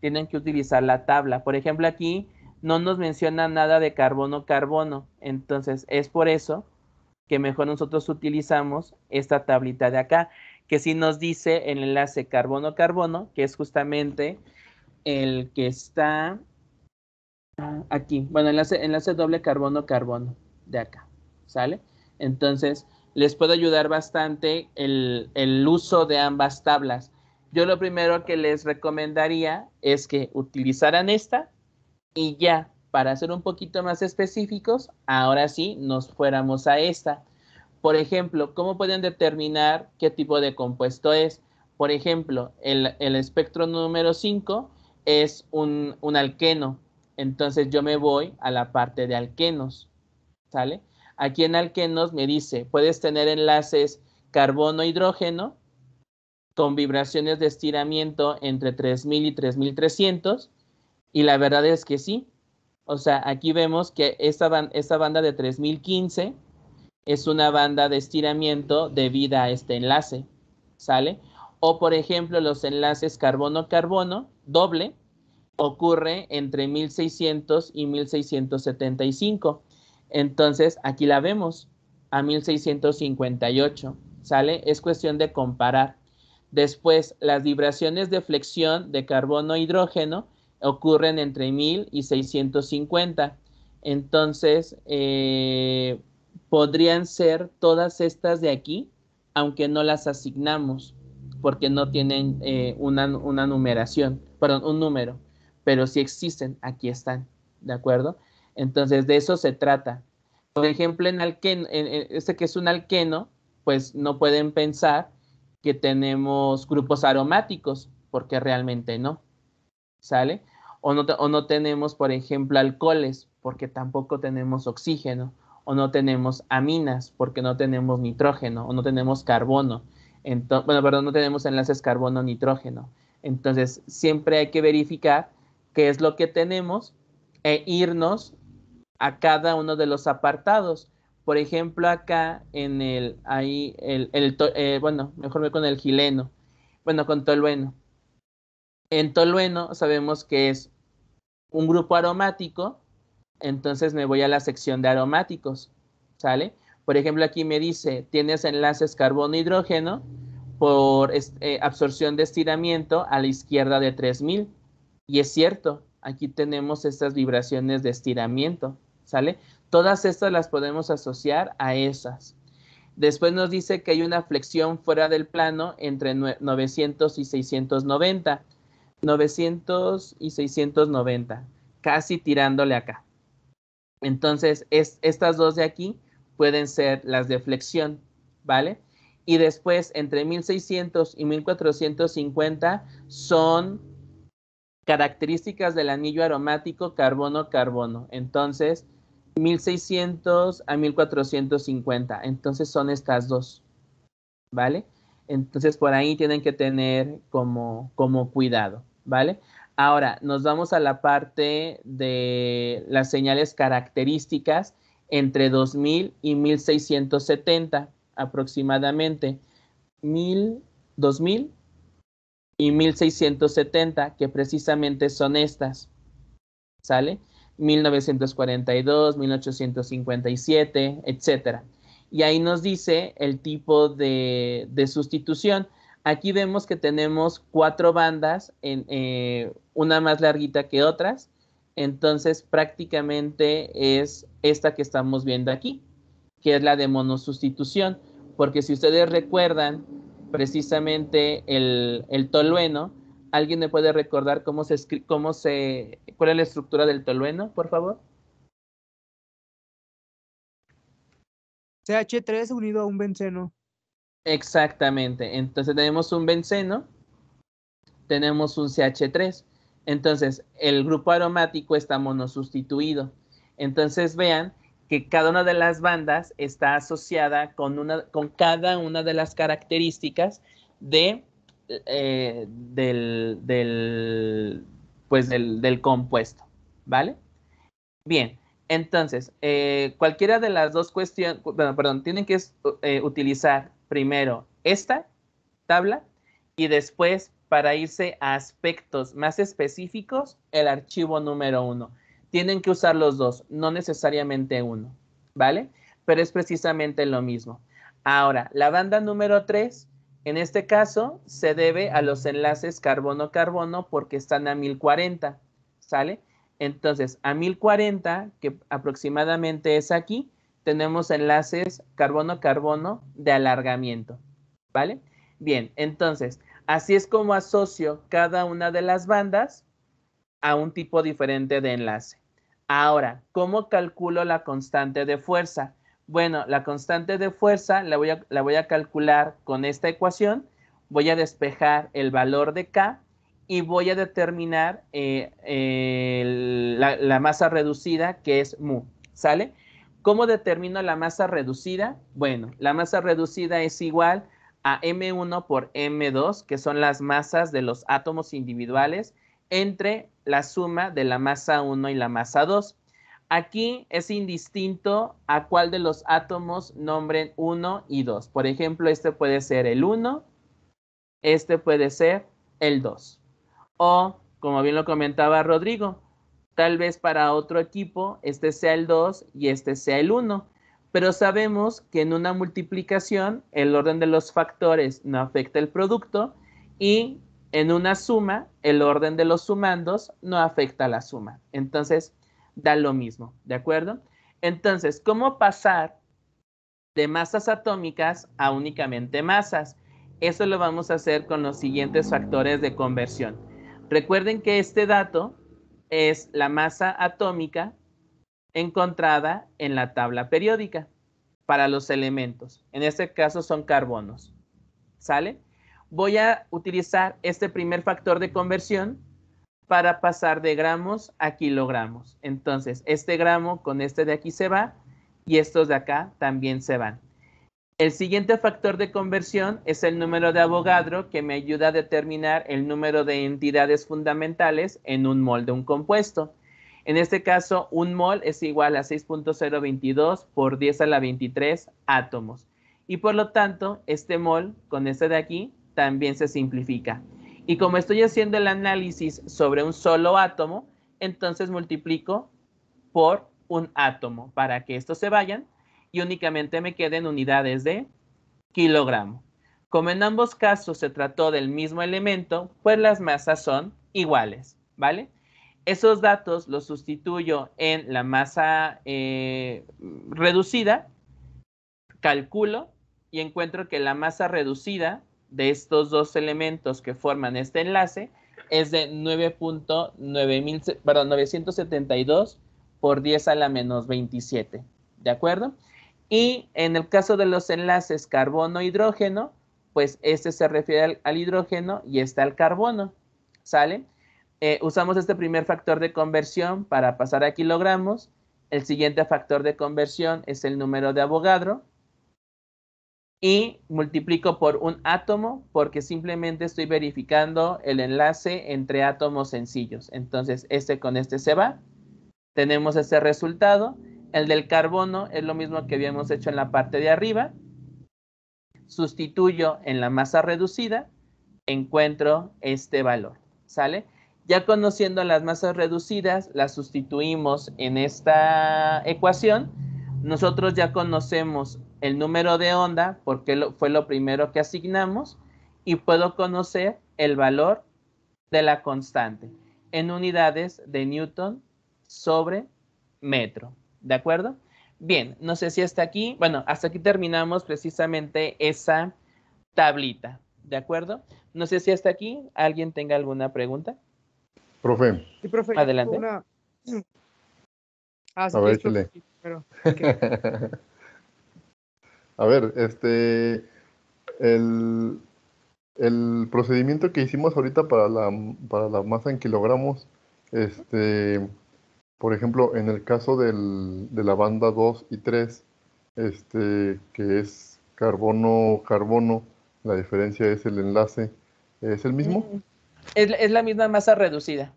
tienen que utilizar la tabla. Por ejemplo, aquí no nos menciona nada de carbono-carbono, entonces es por eso que mejor nosotros utilizamos esta tablita de acá, que sí nos dice el enlace carbono-carbono, que es justamente el que está aquí. Bueno, enlace doble carbono-carbono de acá, ¿sale? Entonces, les puede ayudar bastante el uso de ambas tablas. Yo lo primero que les recomendaría es que utilizaran esta y ya, para ser un poquito más específicos, ahora sí nos fuéramos a esta. Por ejemplo, ¿cómo pueden determinar qué tipo de compuesto es? Por ejemplo, el espectro número 5 es un alqueno. Entonces yo me voy a la parte de alquenos, ¿sale? Aquí en alquenos me dice, puedes tener enlaces carbono-hidrógeno con vibraciones de estiramiento entre 3000 y 3300. Y la verdad es que sí. O sea, aquí vemos que esta banda de 3015 es una banda de estiramiento debido a este enlace, ¿sale? O por ejemplo, los enlaces carbono-carbono doble ocurre entre 1600 y 1675. Entonces, aquí la vemos a 1658, ¿sale? Es cuestión de comparar. Después, las vibraciones de flexión de carbono-hidrógeno ocurren entre 1000 y 650. Entonces, podrían ser todas estas de aquí, aunque no las asignamos, porque no tienen una numeración, perdón, un número, pero sí existen, aquí están, ¿de acuerdo? Entonces, de eso se trata. Por ejemplo, en este que es un alqueno, pues no pueden pensar que tenemos grupos aromáticos, porque realmente no, ¿sale? O no tenemos, por ejemplo, alcoholes, porque tampoco tenemos oxígeno, o no tenemos aminas, porque no tenemos nitrógeno, o no tenemos carbono. No tenemos enlaces carbono-nitrógeno. Entonces, siempre hay que verificar qué es lo que tenemos e irnos a cada uno de los apartados. Por ejemplo, acá en mejor voy con el gileno, con tolueno. En tolueno sabemos que es un grupo aromático, entonces me voy a la sección de aromáticos, ¿sale? Por ejemplo, aquí me dice, tienes enlaces carbono-hidrógeno por absorción de estiramiento a la izquierda de 3000. Y es cierto, aquí tenemos estas vibraciones de estiramiento, ¿sale? Todas estas las podemos asociar a esas. Después nos dice que hay una flexión fuera del plano entre 900 y 690. 900 y 690, casi tirándole acá. Entonces, estas dos de aquí pueden ser las de flexión, ¿vale? Y después, entre 1600 y 1450 son características del anillo aromático carbono-carbono. Entonces, 1600 a 1450. Entonces, son estas dos, ¿vale? Entonces, por ahí tienen que tener como cuidado, ¿vale? Ahora, nos vamos a la parte de las señales características entre 2000 y 1670 aproximadamente. 2000 y 1670, que precisamente son estas, ¿sale? 1942, 1857, etcétera. Y ahí nos dice el tipo de sustitución. Aquí vemos que tenemos 4 bandas, una más larguita que otras. Entonces, prácticamente es esta que estamos viendo aquí, que es la de monosustitución. Porque si ustedes recuerdan precisamente el tolueno, ¿alguien me puede recordar cuál es la estructura del tolueno, por favor? CH3 unido a un benceno. Exactamente. Entonces tenemos un benceno, tenemos un CH3. Entonces, el grupo aromático está monosustituido. Entonces, vean que cada una de las bandas está asociada con cada una de las características del compuesto, ¿vale? Bien, entonces, cualquiera de las dos cuestiones, tienen que utilizar primero esta tabla y después, para irse a aspectos más específicos, el archivo número 1. Tienen que usar los dos, no necesariamente uno, ¿vale? Pero es precisamente lo mismo. Ahora, la banda número 3, en este caso, se debe a los enlaces carbono-carbono porque están a 1040, ¿sale? Entonces, a 1040, que aproximadamente es aquí, tenemos enlaces carbono-carbono de alargamiento, ¿vale? Bien, entonces, así es como asocio cada una de las bandas a un tipo diferente de enlace. Ahora, ¿cómo calculo la constante de fuerza? Bueno, la constante de fuerza la voy a calcular con esta ecuación. Voy a despejar el valor de K y voy a determinar la masa reducida, que es mu, ¿sale? ¿Cómo determino la masa reducida? Bueno, la masa reducida es igual a M1 por M2, que son las masas de los átomos individuales, entre la suma de la masa 1 y la masa 2. Aquí es indistinto a cuál de los átomos nombren 1 y 2. Por ejemplo, este puede ser el 1, este puede ser el 2. O, como bien lo comentaba Rodrigo, tal vez para otro equipo este sea el 2 y este sea el 1. Pero sabemos que en una multiplicación el orden de los factores no afecta el producto y en una suma el orden de los sumandos no afecta la suma. Entonces, da lo mismo, ¿de acuerdo? Entonces, ¿cómo pasar de masas atómicas a únicamente masas? Eso lo vamos a hacer con los siguientes factores de conversión. Recuerden que este dato es la masa atómica encontrada en la tabla periódica para los elementos. En este caso son carbonos. ¿Sale? Voy a utilizar este primer factor de conversión para pasar de gramos a kilogramos. Entonces, este gramo con este de aquí se va y estos de acá también se van. El siguiente factor de conversión es el número de Avogadro, que me ayuda a determinar el número de entidades fundamentales en un mol de un compuesto. En este caso, un mol es igual a 6.022 por 10 a la 23 átomos. Y por lo tanto, este mol con este de aquí también se simplifica. Y como estoy haciendo el análisis sobre un solo átomo, entonces multiplico por un átomo para que estos se vayan y únicamente me queden unidades de kilogramo. Como en ambos casos se trató del mismo elemento, pues las masas son iguales, ¿vale? Esos datos los sustituyo en la masa reducida, calculo y encuentro que la masa reducida de estos dos elementos que forman este enlace es de 972 por 10 a la menos 27, ¿de acuerdo? Y en el caso de los enlaces carbono-hidrógeno, pues este se refiere al hidrógeno y este al carbono, ¿sale? Usamos este primer factor de conversión para pasar a kilogramos. El siguiente factor de conversión es el número de Avogadro. Y multiplico por un átomo porque simplemente estoy verificando el enlace entre átomos sencillos. Entonces, este con este se va. Tenemos ese resultado. El del carbono es lo mismo que habíamos hecho en la parte de arriba. Sustituyo en la masa reducida. Encuentro este valor. ¿Sale? Ya conociendo las masas reducidas, las sustituimos en esta ecuación. Nosotros ya conocemos el número de onda porque fue lo primero que asignamos y puedo conocer el valor de la constante en unidades de Newton sobre metro. ¿De acuerdo? Bien, no sé si hasta aquí, bueno, hasta aquí terminamos precisamente esa tablita. ¿De acuerdo? No sé si hasta aquí alguien tenga alguna pregunta. Profe. Sí, profe. Adelante. Si a ver, quieres, échale. profe, pero, okay. A ver, el procedimiento que hicimos ahorita para la masa en kilogramos, por ejemplo, en el caso de la banda 2 y 3, que es carbono-carbono, la diferencia es el enlace, ¿es el mismo? Es la misma masa reducida,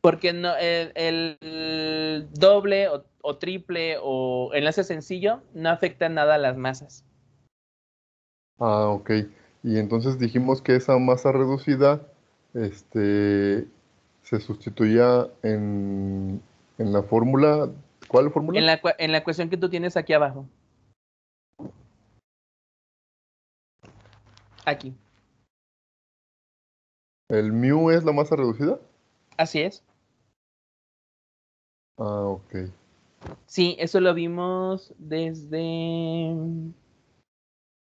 porque no, el doble o triple o enlace sencillo no afecta nada a las masas. Ah, ok. Y entonces dijimos que esa masa reducida, se sustituía en la fórmula. ¿Cuál fórmula? En la ecuación que tú tienes aquí abajo. Aquí. ¿El mu es la masa reducida? Así es. Ah, ok. Sí, eso lo vimos desde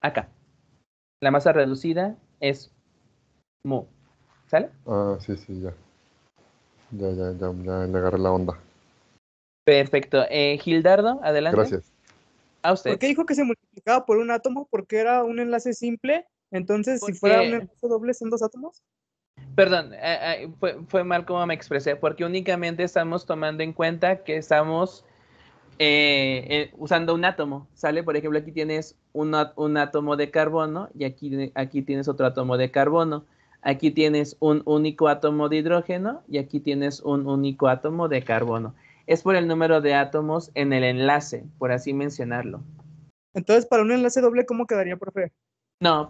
acá. La masa reducida es mu. ¿Sale? Ah, sí, sí, ya. Ya le agarré la onda. Perfecto. Gildardo, adelante. Gracias. A usted. ¿Por qué dijo que se multiplicaba por un átomo? Porque era un enlace simple. Entonces, si Porque- fuera un enlace doble, ¿son dos átomos? Perdón, fue mal como me expresé, porque únicamente estamos tomando en cuenta que estamos usando un átomo, ¿sale? Por ejemplo, aquí tienes un átomo de carbono y aquí tienes otro átomo de carbono. Aquí tienes un único átomo de hidrógeno y aquí tienes un único átomo de carbono. Es por el número de átomos en el enlace, por así mencionarlo. Entonces, para un enlace doble, ¿cómo quedaría, profe? No,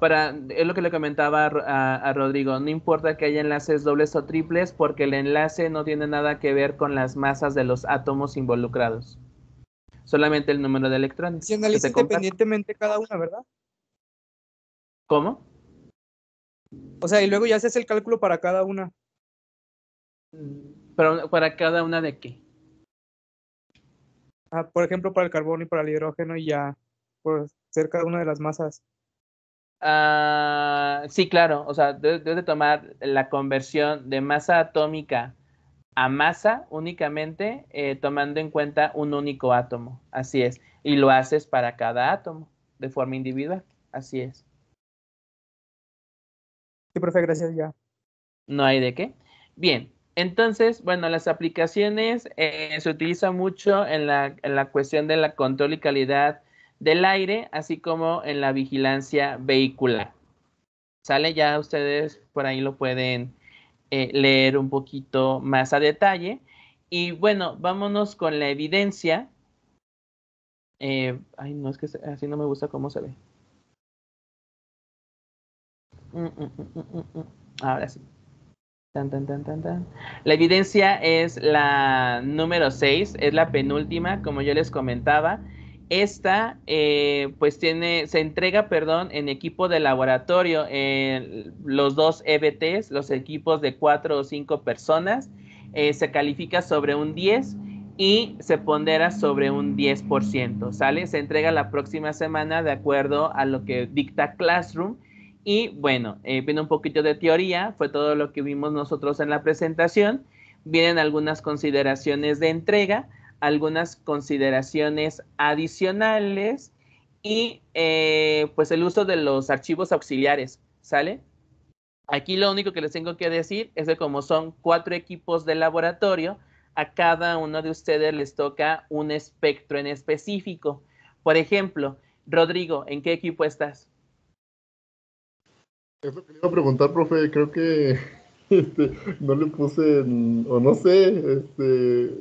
es lo que le comentaba a Rodrigo. No importa que haya enlaces dobles o triples, porque el enlace no tiene nada que ver con las masas de los átomos involucrados. Solamente el número de electrones. Si analiza independientemente cada una, ¿verdad? ¿Cómo? O sea, y luego ya se hace el cálculo para cada una. Pero para cada una de qué. Por ejemplo, para el carbono y para el hidrógeno y ya por ser cada una de las masas. Sí, claro. O sea, debes de tomar la conversión de masa atómica a masa únicamente, tomando en cuenta un único átomo. Así es. Y lo haces para cada átomo, de forma individual. Así es. Sí, profe, gracias ya. No hay de qué. Bien, entonces, bueno, las aplicaciones se utilizan mucho en la cuestión de la control y calidad del aire, así como en la vigilancia vehicular. ¿Sale? Ya ustedes por ahí lo pueden leer un poquito más a detalle. Y bueno, vámonos con la evidencia. Ay, no, es que así no me gusta cómo se ve. Ahora sí. Tan, tan, tan, tan, tan. La evidencia es la número 6, es la penúltima, como yo les comentaba. Esta, pues se entrega, perdón, en equipo de laboratorio, los dos EBTs, los equipos de 4 o 5 personas, se califica sobre un 10 y se pondera sobre un 10%, ¿sale? Se entrega la próxima semana de acuerdo a lo que dicta Classroom. Y bueno, viene un poquito de teoría, fue todo lo que vimos nosotros en la presentación. Vienen algunas consideraciones de entrega, algunas consideraciones adicionales y pues el uso de los archivos auxiliares, ¿sale? Aquí lo único que les tengo que decir es que como son 4 equipos de laboratorio, a cada uno de ustedes les toca un espectro en específico. Por ejemplo, Rodrigo, ¿en qué equipo estás? Es lo que le iba a preguntar, profe. Creo que no le puse, o no sé,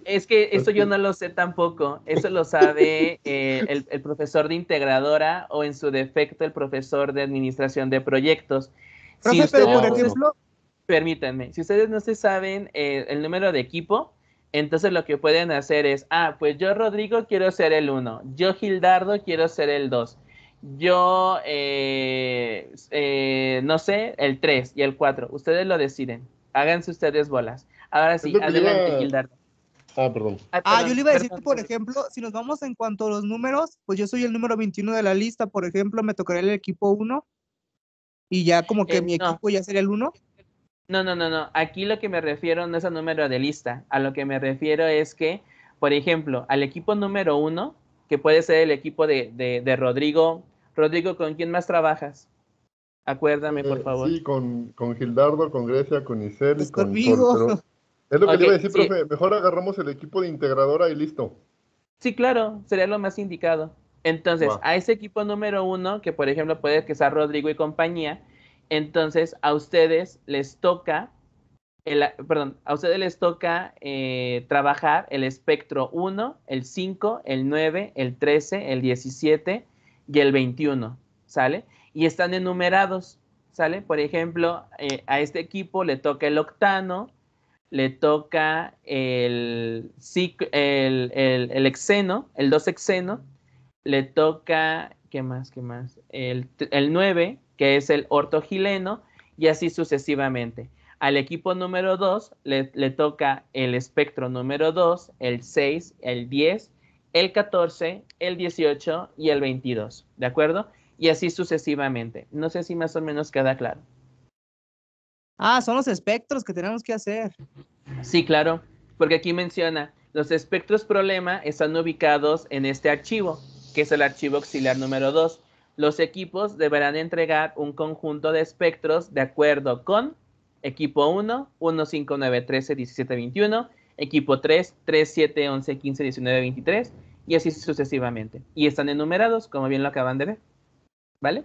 Es que es eso yo que, no lo sé tampoco. Eso lo sabe el profesor de integradora o en su defecto el profesor de administración de proyectos. Si Profe, pero ustedes por no se, ejemplo, permítanme, si ustedes no se saben el número de equipo, entonces lo que pueden hacer es, pues yo Rodrigo quiero ser el 1, yo Gildardo quiero ser el 2, yo no sé, el 3 y el 4. Ustedes lo deciden. Háganse ustedes bolas. Ahora es sí, lo que le adelante, iba. Gildardo. Ah, perdón. yo Perdón, le iba a decir que, perdón. por ejemplo, si nos vamos en cuanto a los números, pues yo soy el número 21 de la lista, por ejemplo, me tocaría el equipo 1 y ya como que mi No, equipo ya sería el 1. no. Aquí lo que me refiero no es al número de lista. A lo que me refiero es que, por ejemplo, al equipo número 1, que puede ser el equipo de Rodrigo. Rodrigo, ¿con quién más trabajas? Acuérdame, por favor. Sí, con Gildardo, con Grecia, con Isel y Pues con Sol, conmigo. pero es lo que Ok, le iba a decir, sí, profe. Mejor agarramos el equipo de integradora y listo. sí, claro, sería lo más indicado. Entonces, Va. a ese equipo número 1, que por ejemplo puede que sea Rodrigo y compañía, entonces a ustedes les toca a ustedes les toca trabajar el espectro 1, el 5, el 9, el 13, el 17 y el 21, ¿sale? Y están enumerados, ¿sale? Por ejemplo, a este equipo le toca el octano, le toca el hexeno, el 2 hexeno, le toca, ¿qué más? El 9, que es el ortogileno, y así sucesivamente. Al equipo número 2 le toca el espectro número 2, el 6, el 10, el 14, el 18 y el 22, ¿de acuerdo? Y así sucesivamente. No sé si más o menos queda claro. Son los espectros que tenemos que hacer. Sí, claro, porque aquí menciona, los espectros problema están ubicados en este archivo, que es el archivo auxiliar número 2. Los equipos deberán entregar un conjunto de espectros de acuerdo con equipo 1, 1, 5, 9, 13, 17, 21, equipo 3, 3, 7, 11, 15, 19, 23, y así sucesivamente. Y están enumerados, como bien lo acaban de ver. ¿Vale?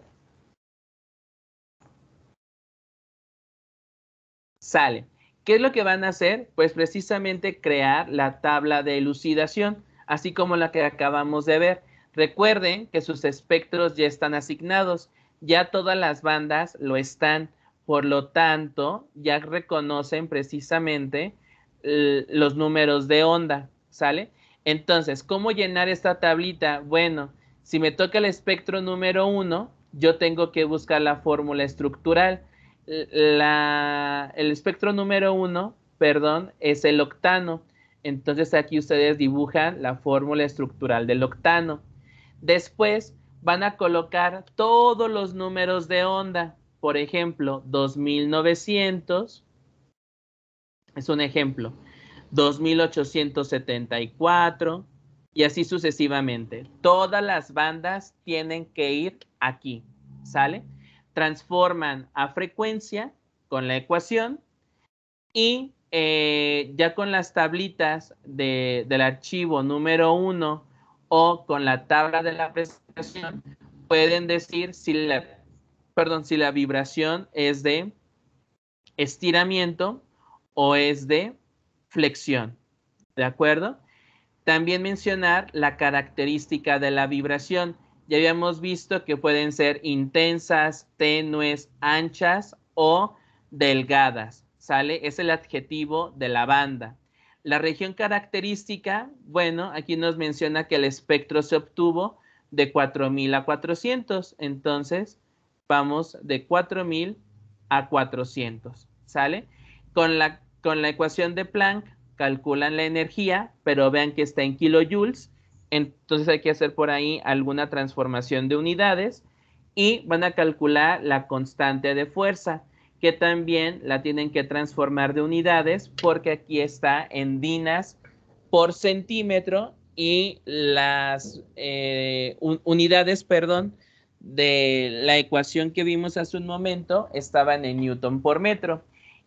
Sale. ¿Qué es lo que van a hacer? Pues precisamente crear la tabla de elucidación, así como la que acabamos de ver. Recuerden que sus espectros ya están asignados, ya todas las bandas lo están, por lo tanto, ya reconocen precisamente los números de onda, ¿sale? Entonces, ¿cómo llenar esta tablita? Bueno, si me toca el espectro número 1, yo tengo que buscar la fórmula estructural. El espectro número 1, perdón, es el octano. Entonces aquí ustedes dibujan la fórmula estructural del octano. Después van a colocar todos los números de onda. Por ejemplo, 2900 es un ejemplo. 2874 y así sucesivamente. Todas las bandas tienen que ir aquí, ¿sale? Transforman a frecuencia con la ecuación y ya con las tablitas del archivo número 1 o con la tabla de la presentación pueden decir si la vibración es de estiramiento o es de flexión, ¿de acuerdo? También mencionar la característica de la vibración. Ya habíamos visto que pueden ser intensas, tenues, anchas o delgadas, ¿sale? Es el adjetivo de la banda. La región característica, bueno, aquí nos menciona que el espectro se obtuvo de 4000 a 400, entonces vamos de 4000 a 400, ¿sale? Con la ecuación de Planck calculan la energía, pero vean que está en kilojoules, entonces hay que hacer por ahí alguna transformación de unidades y van a calcular la constante de fuerza, que también la tienen que transformar de unidades porque aquí está en dinas por centímetro y las unidades, perdón, de la ecuación que vimos hace un momento estaban en newton por metro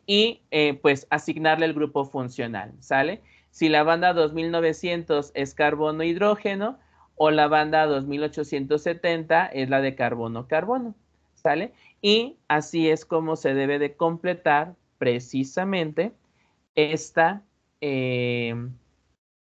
y pues asignarle el grupo funcional, ¿sale? Si la banda 2900 es carbono-hidrógeno o la banda 2870 es la de carbono-carbono, ¿sale? Y así es como se debe de completar precisamente esta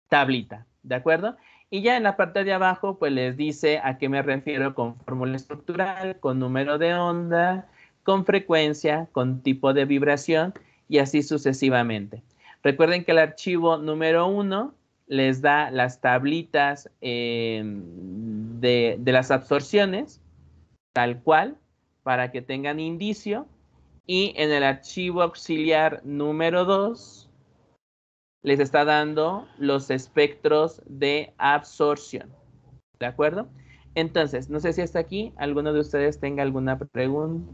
tablita, ¿de acuerdo? Y ya en la parte de abajo, pues les dice a qué me refiero con fórmula estructural, con número de onda, con frecuencia, con tipo de vibración y así sucesivamente. Recuerden que el archivo número 1 les da las tablitas de las absorciones, tal cual, para que tengan indicio. Y en el archivo auxiliar número 2 les está dando los espectros de absorción. ¿De acuerdo? Entonces, no sé si hasta aquí alguno de ustedes tenga alguna pregunta.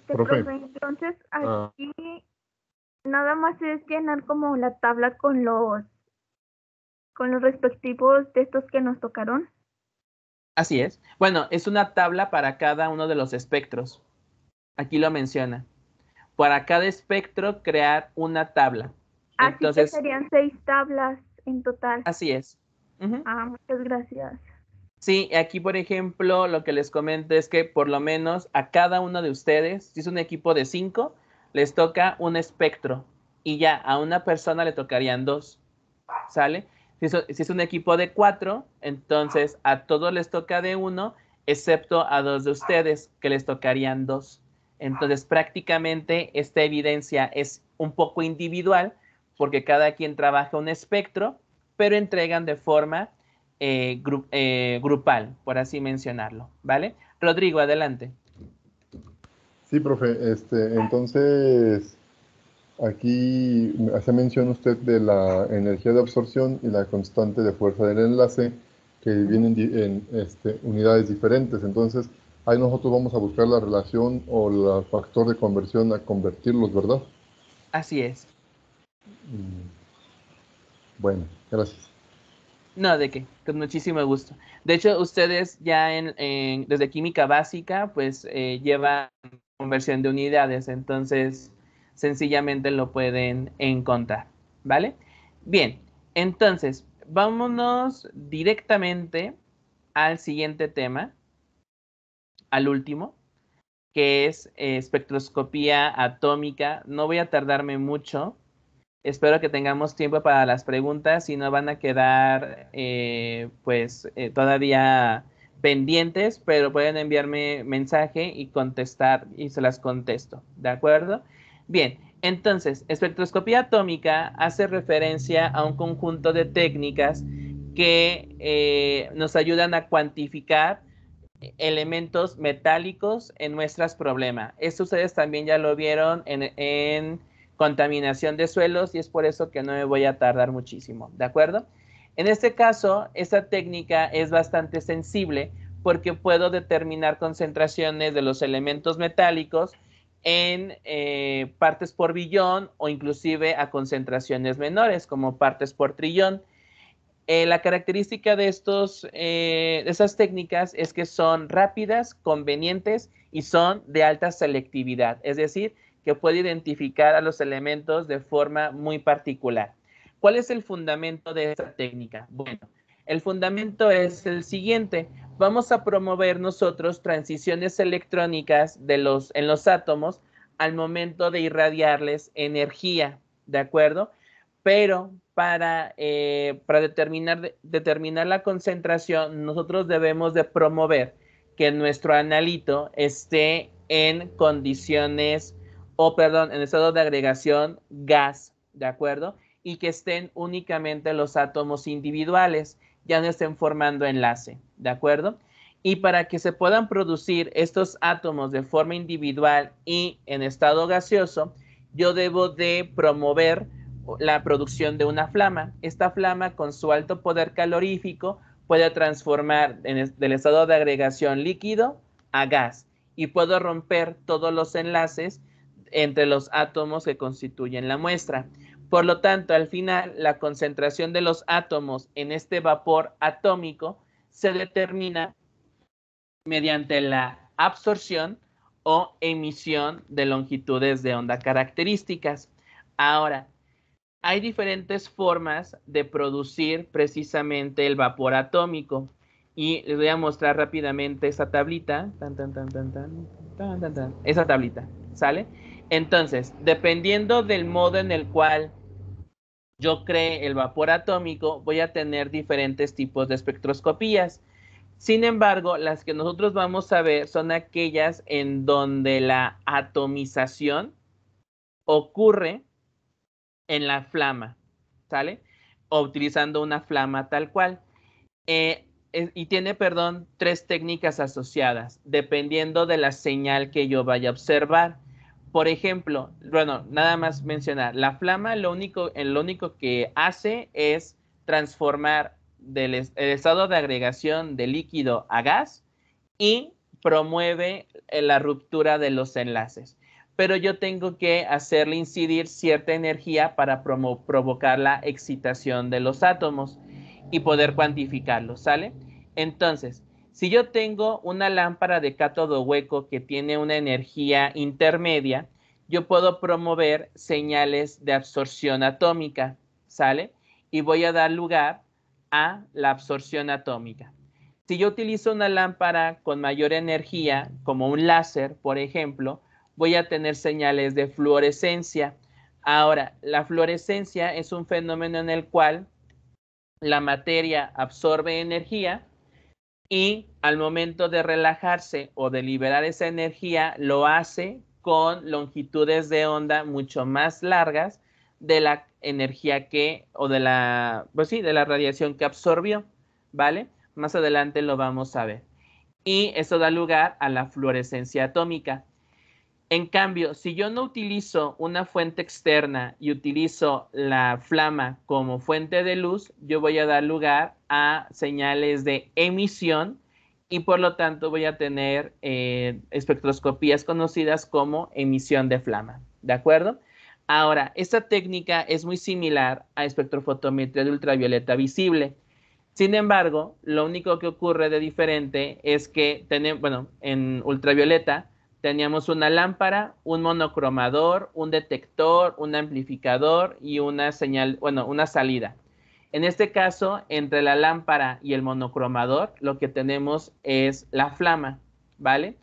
Profe. Entonces aquí nada más es llenar como la tabla con los respectivos de estos que nos tocaron. Así es. Bueno, es una tabla para cada uno de los espectros. Aquí lo menciona. Para cada espectro crear una tabla. Así Entonces, que serían 6 tablas en total. Así es. Muchas gracias. Sí, aquí por ejemplo lo que les comento es que por lo menos a cada uno de ustedes, si es un equipo de 5, les toca un espectro y ya a una persona le tocarían 2, ¿sale? Si es un equipo de 4, entonces a todos les toca de 1, excepto a 2 de ustedes que les tocarían 2. Entonces prácticamente esta evidencia es un poco individual porque cada quien trabaja un espectro, pero entregan de forma grupal, por así mencionarlo, ¿vale? Rodrigo, adelante. Sí, profe, entonces aquí hace mención usted de la energía de absorción y la constante de fuerza del enlace que vienen en unidades diferentes. Entonces, ahí nosotros vamos a buscar la relación o el factor de conversión a convertirlos, ¿verdad? Así es. Bueno, gracias. No, ¿de qué? Con muchísimo gusto. De hecho, ustedes ya desde química básica, pues llevan conversión de unidades, entonces sencillamente lo pueden encontrar, ¿vale? Bien, entonces, vámonos directamente al siguiente tema, al último, que es espectroscopía atómica. No voy a tardarme mucho. Espero que tengamos tiempo para las preguntas, si no van a quedar todavía pendientes, pero pueden enviarme mensaje y contestar y se las contesto, ¿de acuerdo? Bien, entonces, espectroscopía atómica hace referencia a un conjunto de técnicas que nos ayudan a cuantificar elementos metálicos en muestras problema. Esto ustedes también ya lo vieron en contaminación de suelos y es por eso que no me voy a tardar muchísimo, ¿de acuerdo? En este caso, esta técnica es bastante sensible porque puedo determinar concentraciones de los elementos metálicos en partes por billón o inclusive a concentraciones menores como partes por trillón. La característica de esas técnicas es que son rápidas, convenientes y son de alta selectividad, es decir, que puede identificar a los elementos de forma muy particular. ¿Cuál es el fundamento de esta técnica? Bueno, el fundamento es el siguiente. Vamos a promover nosotros transiciones electrónicas en los átomos al momento de irradiarles energía, ¿de acuerdo? Pero para determinar la concentración, nosotros debemos de promover que nuestro analito esté en condiciones, en estado de agregación gas, ¿de acuerdo? Y que estén únicamente los átomos individuales, ya no estén formando enlace, ¿de acuerdo? Y para que se puedan producir estos átomos de forma individual y en estado gaseoso, yo debo de promover la producción de una flama. Esta flama, con su alto poder calorífico, puede transformar del estado de agregación líquido a gas y puedo romper todos los enlaces entre los átomos que constituyen la muestra. Por lo tanto, al final, la concentración de los átomos en este vapor atómico se determina mediante la absorción o emisión de longitudes de onda características. Ahora, hay diferentes formas de producir precisamente el vapor atómico. Y les voy a mostrar rápidamente esta tablita. Esa tablita, ¿sale? Entonces, dependiendo del modo en el cual yo cree el vapor atómico, voy a tener diferentes tipos de espectroscopías. Sin embargo, las que nosotros vamos a ver son aquellas en donde la atomización ocurre en la flama, ¿sale? O utilizando una flama tal cual. Y tiene, tres técnicas asociadas, dependiendo de la señal que yo vaya a observar. Por ejemplo, bueno, nada más mencionar, la flama lo único que hace es transformar el estado de agregación de líquido a gas y promueve la ruptura de los enlaces. Pero yo tengo que hacerle incidir cierta energía para provocar la excitación de los átomos y poder cuantificarlo, ¿sale? Entonces, si yo tengo una lámpara de cátodo hueco que tiene una energía intermedia, yo puedo promover señales de absorción atómica, ¿sale? Y voy a dar lugar a la absorción atómica. Si yo utilizo una lámpara con mayor energía, como un láser, por ejemplo, voy a tener señales de fluorescencia. Ahora, la fluorescencia es un fenómeno en el cual la materia absorbe energía y al momento de relajarse o de liberar esa energía, lo hace con longitudes de onda mucho más largas de la energía de la radiación que absorbió, ¿vale? Más adelante lo vamos a ver. Y eso da lugar a la fluorescencia atómica. En cambio, si yo no utilizo una fuente externa y utilizo la flama como fuente de luz, yo voy a dar lugar a señales de emisión y por lo tanto voy a tener espectroscopías conocidas como emisión de flama, ¿de acuerdo? Ahora, esta técnica es muy similar a espectrofotometría de ultravioleta visible. Sin embargo, lo único que ocurre de diferente es que en ultravioleta teníamos una lámpara, un monocromador, un detector, un amplificador y una salida. En este caso, entre la lámpara y el monocromador, lo que tenemos es la flama, ¿vale?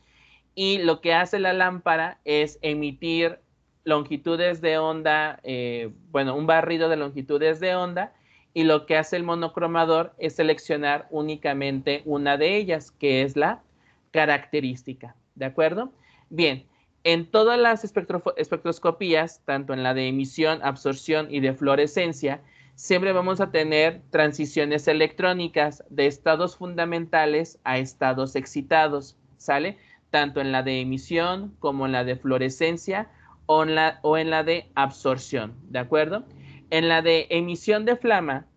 Y lo que hace la lámpara es emitir longitudes de onda, un barrido de longitudes de onda, y lo que hace el monocromador es seleccionar únicamente una de ellas, que es la característica, ¿de acuerdo? Bien, en todas las espectroscopías, tanto en la de emisión, absorción y de fluorescencia, siempre vamos a tener transiciones electrónicas de estados fundamentales a estados excitados, ¿sale? Tanto en la de emisión como en la de fluorescencia o en la de absorción, ¿de acuerdo? En la de emisión de flama,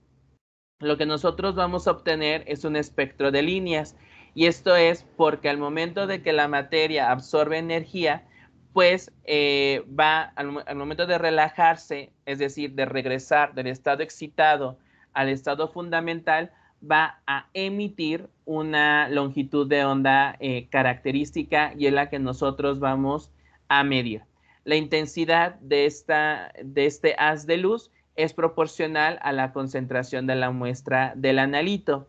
lo que nosotros vamos a obtener es un espectro de líneas. Y esto es porque al momento de que la materia absorbe energía, pues va al momento de relajarse, es decir, de regresar del estado excitado al estado fundamental, va a emitir una longitud de onda característica y es la que nosotros vamos a medir. La intensidad de este haz de luz es proporcional a la concentración de la muestra del analito.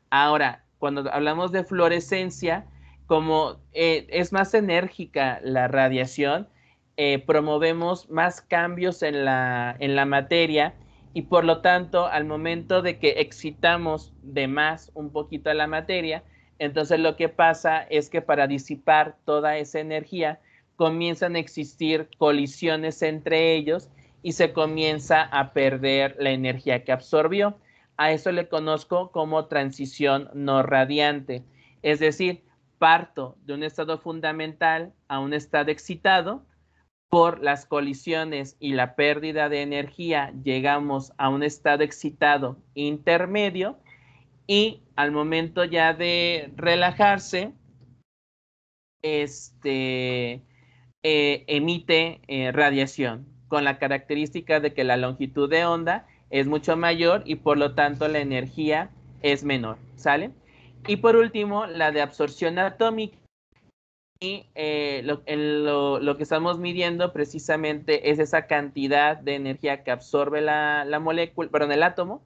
Ahora, cuando hablamos de fluorescencia, como es más enérgica la radiación, promovemos más cambios en la materia y por lo tanto, al momento de que excitamos de más un poquito a la materia, entonces lo que pasa es que para disipar toda esa energía, comienzan a existir colisiones entre ellos y se comienza a perder la energía que absorbió. A eso le conozco como transición no radiante. Es decir, parto de un estado fundamental a un estado excitado. Por las colisiones y la pérdida de energía, llegamos a un estado excitado intermedio y al momento ya de relajarse, emite radiación con la característica de que la longitud de onda es mucho mayor y por lo tanto la energía es menor, ¿sale? Y por último, la de absorción atómica. Y lo que estamos midiendo precisamente es esa cantidad de energía que absorbe la molécula, perdón, el átomo,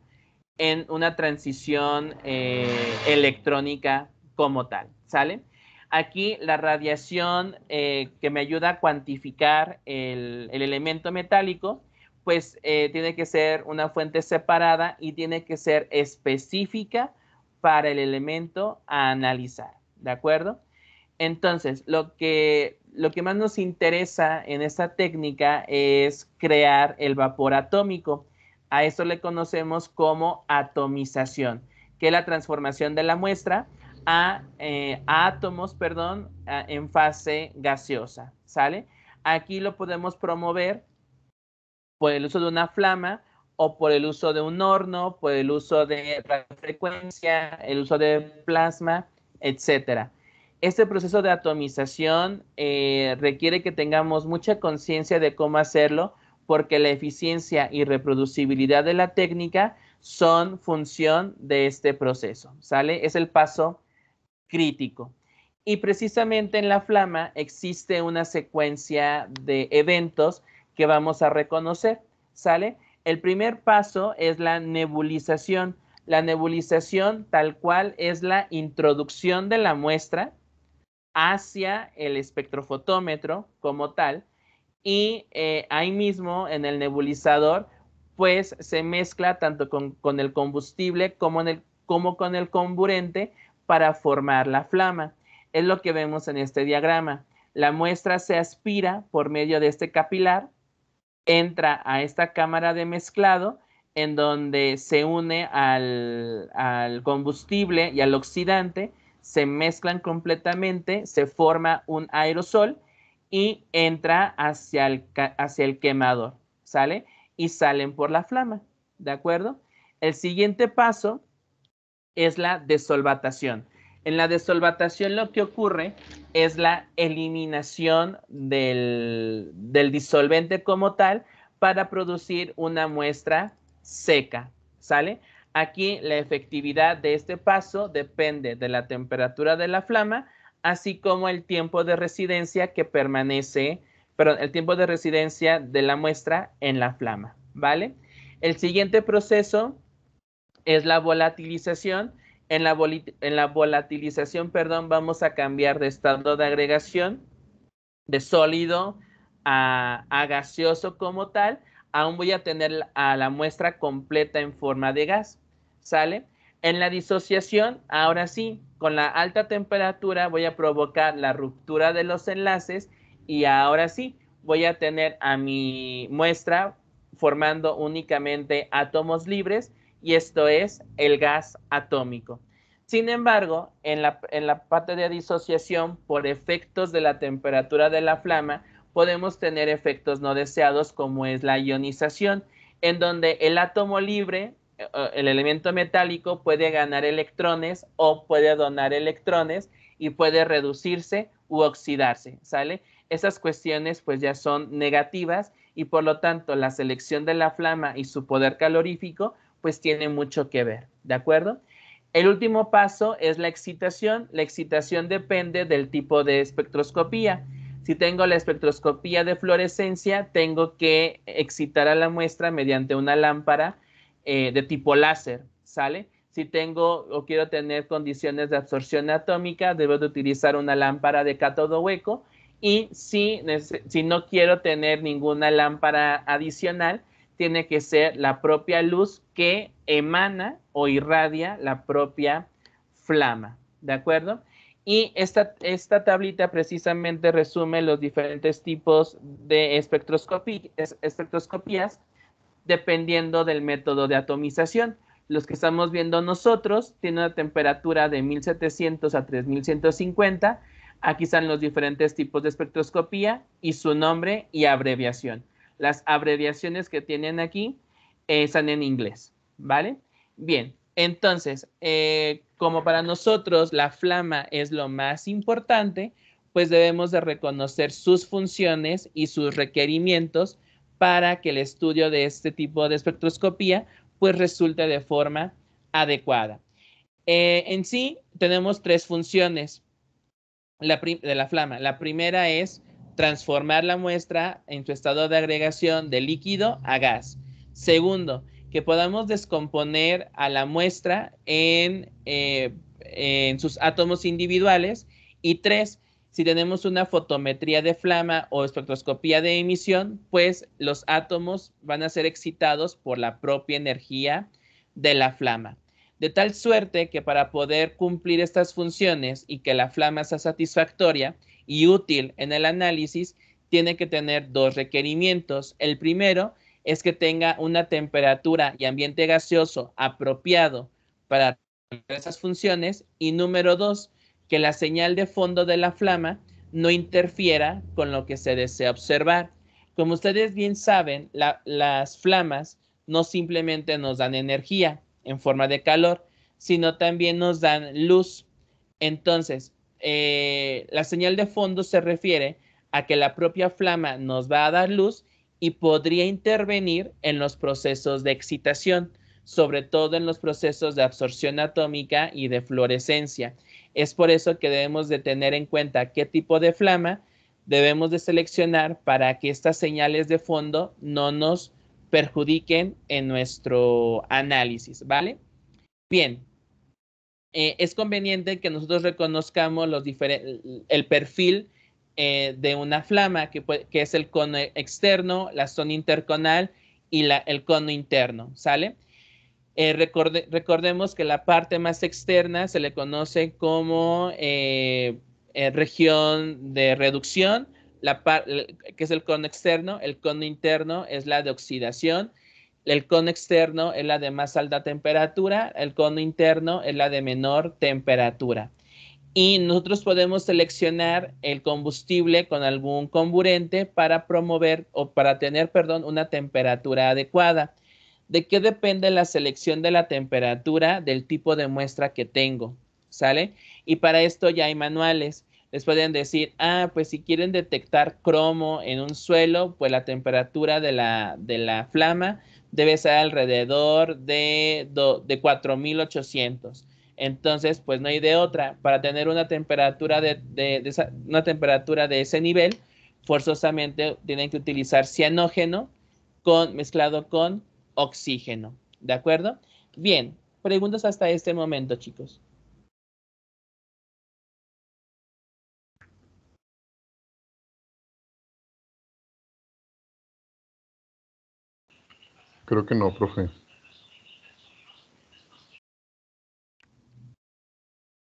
en una transición electrónica como tal, ¿sale? Aquí la radiación que me ayuda a cuantificar el elemento metálico, pues tiene que ser una fuente separada y tiene que ser específica para el elemento a analizar, ¿de acuerdo? Entonces, lo que más nos interesa en esta técnica es crear el vapor atómico. A eso le conocemos como atomización, que es la transformación de la muestra a átomos, en fase gaseosa, ¿sale? Aquí lo podemos promover por el uso de una flama o por el uso de un horno, por el uso de radiofrecuencia, el uso de plasma, etcétera. Este proceso de atomización requiere que tengamos mucha conciencia de cómo hacerlo, porque la eficiencia y reproducibilidad de la técnica son función de este proceso, ¿sale? Es el paso crítico. Y precisamente en la flama existe una secuencia de eventos que vamos a reconocer, ¿sale? El primer paso es la nebulización. La nebulización tal cual es la introducción de la muestra hacia el espectrofotómetro como tal y ahí mismo en el nebulizador pues se mezcla tanto con el combustible como con el comburente para formar la flama. Es lo que vemos en este diagrama. La muestra se aspira por medio de este capilar, entra a esta cámara de mezclado en donde se une al combustible y al oxidante, se mezclan completamente, se forma un aerosol y entra hacia el quemador, ¿sale? Y salen por la flama, ¿de acuerdo? El siguiente paso es la desolvatación. En la desolvatación lo que ocurre es la eliminación del disolvente como tal para producir una muestra seca, ¿sale? Aquí la efectividad de este paso depende de la temperatura de la flama, así como el tiempo de residencia que permanece, perdón, el tiempo de residencia de la muestra en la flama, ¿vale? El siguiente proceso es la volatilización. En la volatilización, vamos a cambiar de estado de agregación de sólido a gaseoso como tal. Aún voy a tener a la muestra completa en forma de gas, ¿sale? En la disociación, ahora sí, con la alta temperatura voy a provocar la ruptura de los enlaces y ahora sí, voy a tener a mi muestra formando únicamente átomos libres y esto es el gas atómico. Sin embargo, en la parte de disociación, por efectos de la temperatura de la flama, podemos tener efectos no deseados como es la ionización, en donde el átomo libre el elemento metálico puede ganar electrones o puede donar electrones y puede reducirse u oxidarse, ¿sale? Esas cuestiones pues ya son negativas y por lo tanto la selección de la flama y su poder calorífico pues tiene mucho que ver, ¿de acuerdo? El último paso es la excitación. La excitación depende del tipo de espectroscopía. Si tengo la espectroscopía de fluorescencia, tengo que excitar a la muestra mediante una lámpara de tipo láser, ¿sale? Si tengo o quiero tener condiciones de absorción atómica, debo de utilizar una lámpara de cátodo hueco. Y si no quiero tener ninguna lámpara adicional, tiene que ser la propia luz que emana o irradia la propia flama, ¿de acuerdo? Y esta tablita precisamente resume los diferentes tipos de espectroscopías dependiendo del método de atomización. Los que estamos viendo nosotros tienen una temperatura de 1700 a 3150. Aquí están los diferentes tipos de espectroscopía y su nombre y abreviación. Las abreviaciones que tienen aquí están en inglés, ¿vale? Bien, entonces, como para nosotros la flama es lo más importante, pues debemos de reconocer sus funciones y sus requerimientos para que el estudio de este tipo de espectroscopía pues resulte de forma adecuada. En sí, tenemos tres funciones de la flama. La primera es transformar la muestra en su estado de agregación de líquido a gas. Segundo, que podamos descomponer a la muestra en sus átomos individuales. Y tres, si tenemos una fotometría de flama o espectroscopía de emisión, pues los átomos van a ser excitados por la propia energía de la flama. De tal suerte que para poder cumplir estas funciones y que la flama sea satisfactoria y útil en el análisis, tiene que tener dos requerimientos. El primero es que tenga una temperatura y ambiente gaseoso apropiado para esas funciones. Y número dos, que la señal de fondo de la flama no interfiera con lo que se desea observar. Como ustedes bien saben, las flamas no simplemente nos dan energía en forma de calor, sino también nos dan luz. Entonces, la señal de fondo se refiere a que la propia flama nos va a dar luz y podría intervenir en los procesos de excitación, sobre todo en los procesos de absorción atómica y de fluorescencia. Es por eso que debemos de tener en cuenta qué tipo de flama debemos de seleccionar para que estas señales de fondo no nos perjudiquen en nuestro análisis, ¿vale? Bien, es conveniente que nosotros reconozcamos el perfil de una flama, que es el cono externo, la zona interconal y el cono interno, ¿sale? Recordemos que la parte más externa se le conoce como región de reducción, que es el cono externo. El cono interno es la de oxidación. El cono externo es la de más alta temperatura. El cono interno es la de menor temperatura. Y nosotros podemos seleccionar el combustible con algún comburente para promover o para tener, perdón, una temperatura adecuada. ¿De qué depende la selección de la temperatura? Del tipo de muestra que tengo, ¿sale? Y para esto ya hay manuales. Les pueden decir, pues si quieren detectar cromo en un suelo, pues la temperatura de la flama debe ser alrededor de 4800. Entonces, pues no hay de otra. Para tener una temperatura una temperatura de ese nivel, forzosamente tienen que utilizar cianógeno mezclado con oxígeno, ¿de acuerdo? Bien, preguntas hasta este momento, chicos. Creo que no, profe.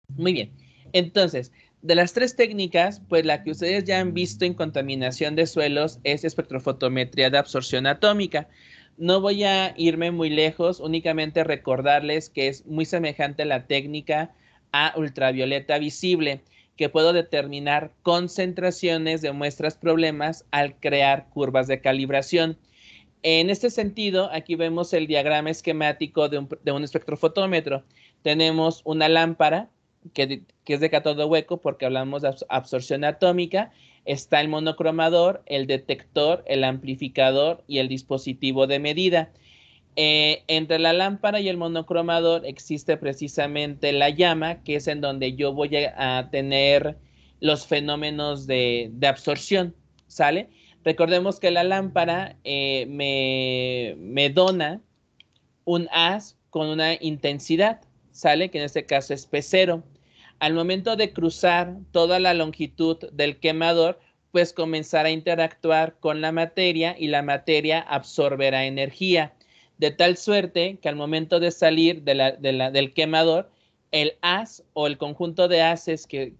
Muy bien, entonces, de las tres técnicas, pues la que ustedes ya han visto en contaminación de suelos es espectrofotometría de absorción atómica. No voy a irme muy lejos, únicamente recordarles que es muy semejante la técnica a ultravioleta visible, que puedo determinar concentraciones de muestras problemas al crear curvas de calibración. En este sentido, aquí vemos el diagrama esquemático de un espectrofotómetro. Tenemos una lámpara que es de cátodo hueco porque hablamos de absorción atómica. Está el monocromador, el detector, el amplificador y el dispositivo de medida. Entre la lámpara y el monocromador existe precisamente la llama, que es en donde yo voy a tener los fenómenos de absorción, ¿sale? Recordemos que la lámpara me dona un haz con una intensidad, ¿sale? Que en este caso es P0. Al momento de cruzar toda la longitud del quemador, pues comenzará a interactuar con la materia y la materia absorberá energía, de tal suerte que al momento de salir del quemador, el haz o el conjunto de haces que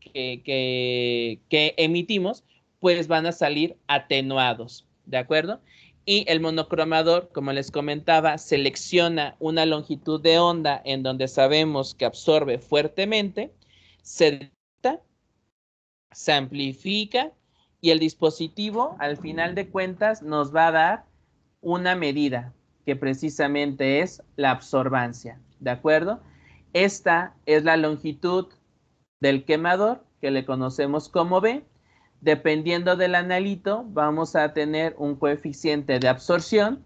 emitimos, pues van a salir atenuados, ¿de acuerdo? Y el monocromador, como les comentaba, selecciona una longitud de onda en donde sabemos que absorbe fuertemente, se detecta, se amplifica y el dispositivo, al final de cuentas, nos va a dar una medida que precisamente es la absorbancia, ¿de acuerdo? Esta es la longitud del quemador, que le conocemos como B. Dependiendo del analito, vamos a tener un coeficiente de absorción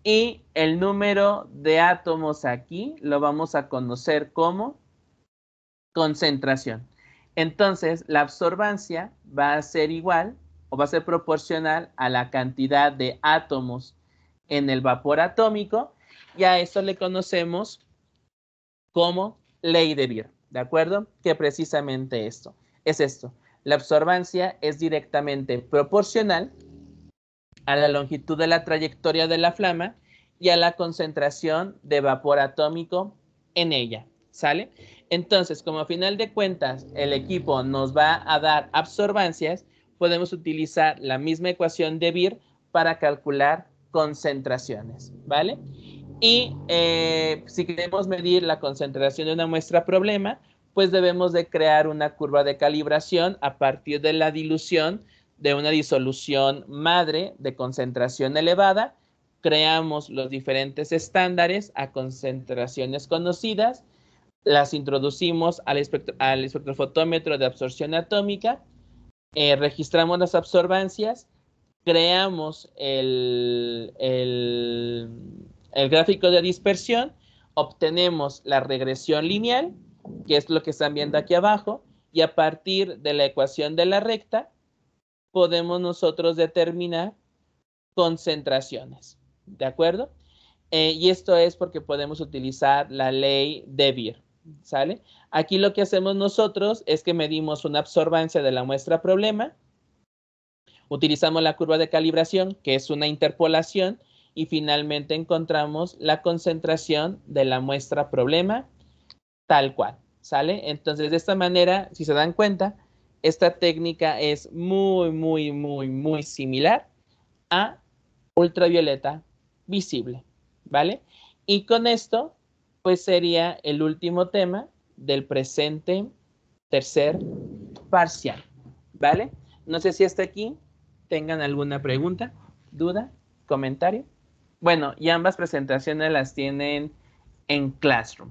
y el número de átomos aquí lo vamos a conocer como concentración. Entonces, la absorbancia va a ser igual o va a ser proporcional a la cantidad de átomos en el vapor atómico y a eso le conocemos como ley de Beer, ¿de acuerdo? Que precisamente esto es esto. La absorbancia es directamente proporcional a la longitud de la trayectoria de la flama y a la concentración de vapor atómico en ella, ¿sale? Entonces, como a final de cuentas el equipo nos va a dar absorbancias, podemos utilizar la misma ecuación de Beer para calcular concentraciones, ¿vale? Y si queremos medir la concentración de una muestra problema, pues debemos de crear una curva de calibración a partir de la dilución de una disolución madre de concentración elevada. Creamos los diferentes estándares a concentraciones conocidas, las introducimos al espectrofotómetro de absorción atómica, registramos las absorbancias, creamos el gráfico de dispersión, obtenemos la regresión lineal, que es lo que están viendo aquí abajo, y a partir de la ecuación de la recta, podemos nosotros determinar concentraciones, ¿de acuerdo? Y esto es porque podemos utilizar la ley de Beer, ¿sale? Aquí lo que hacemos nosotros es que medimos una absorbancia de la muestra problema, utilizamos la curva de calibración, que es una interpolación, y finalmente encontramos la concentración de la muestra problema tal cual, ¿sale? Entonces, de esta manera, si se dan cuenta, esta técnica es muy similar a ultravioleta visible, ¿vale? Y con esto, pues sería el último tema del presente tercer parcial, ¿vale? No sé si hasta aquí tengan alguna pregunta, duda, comentario. Bueno, y ambas presentaciones las tienen en Classroom.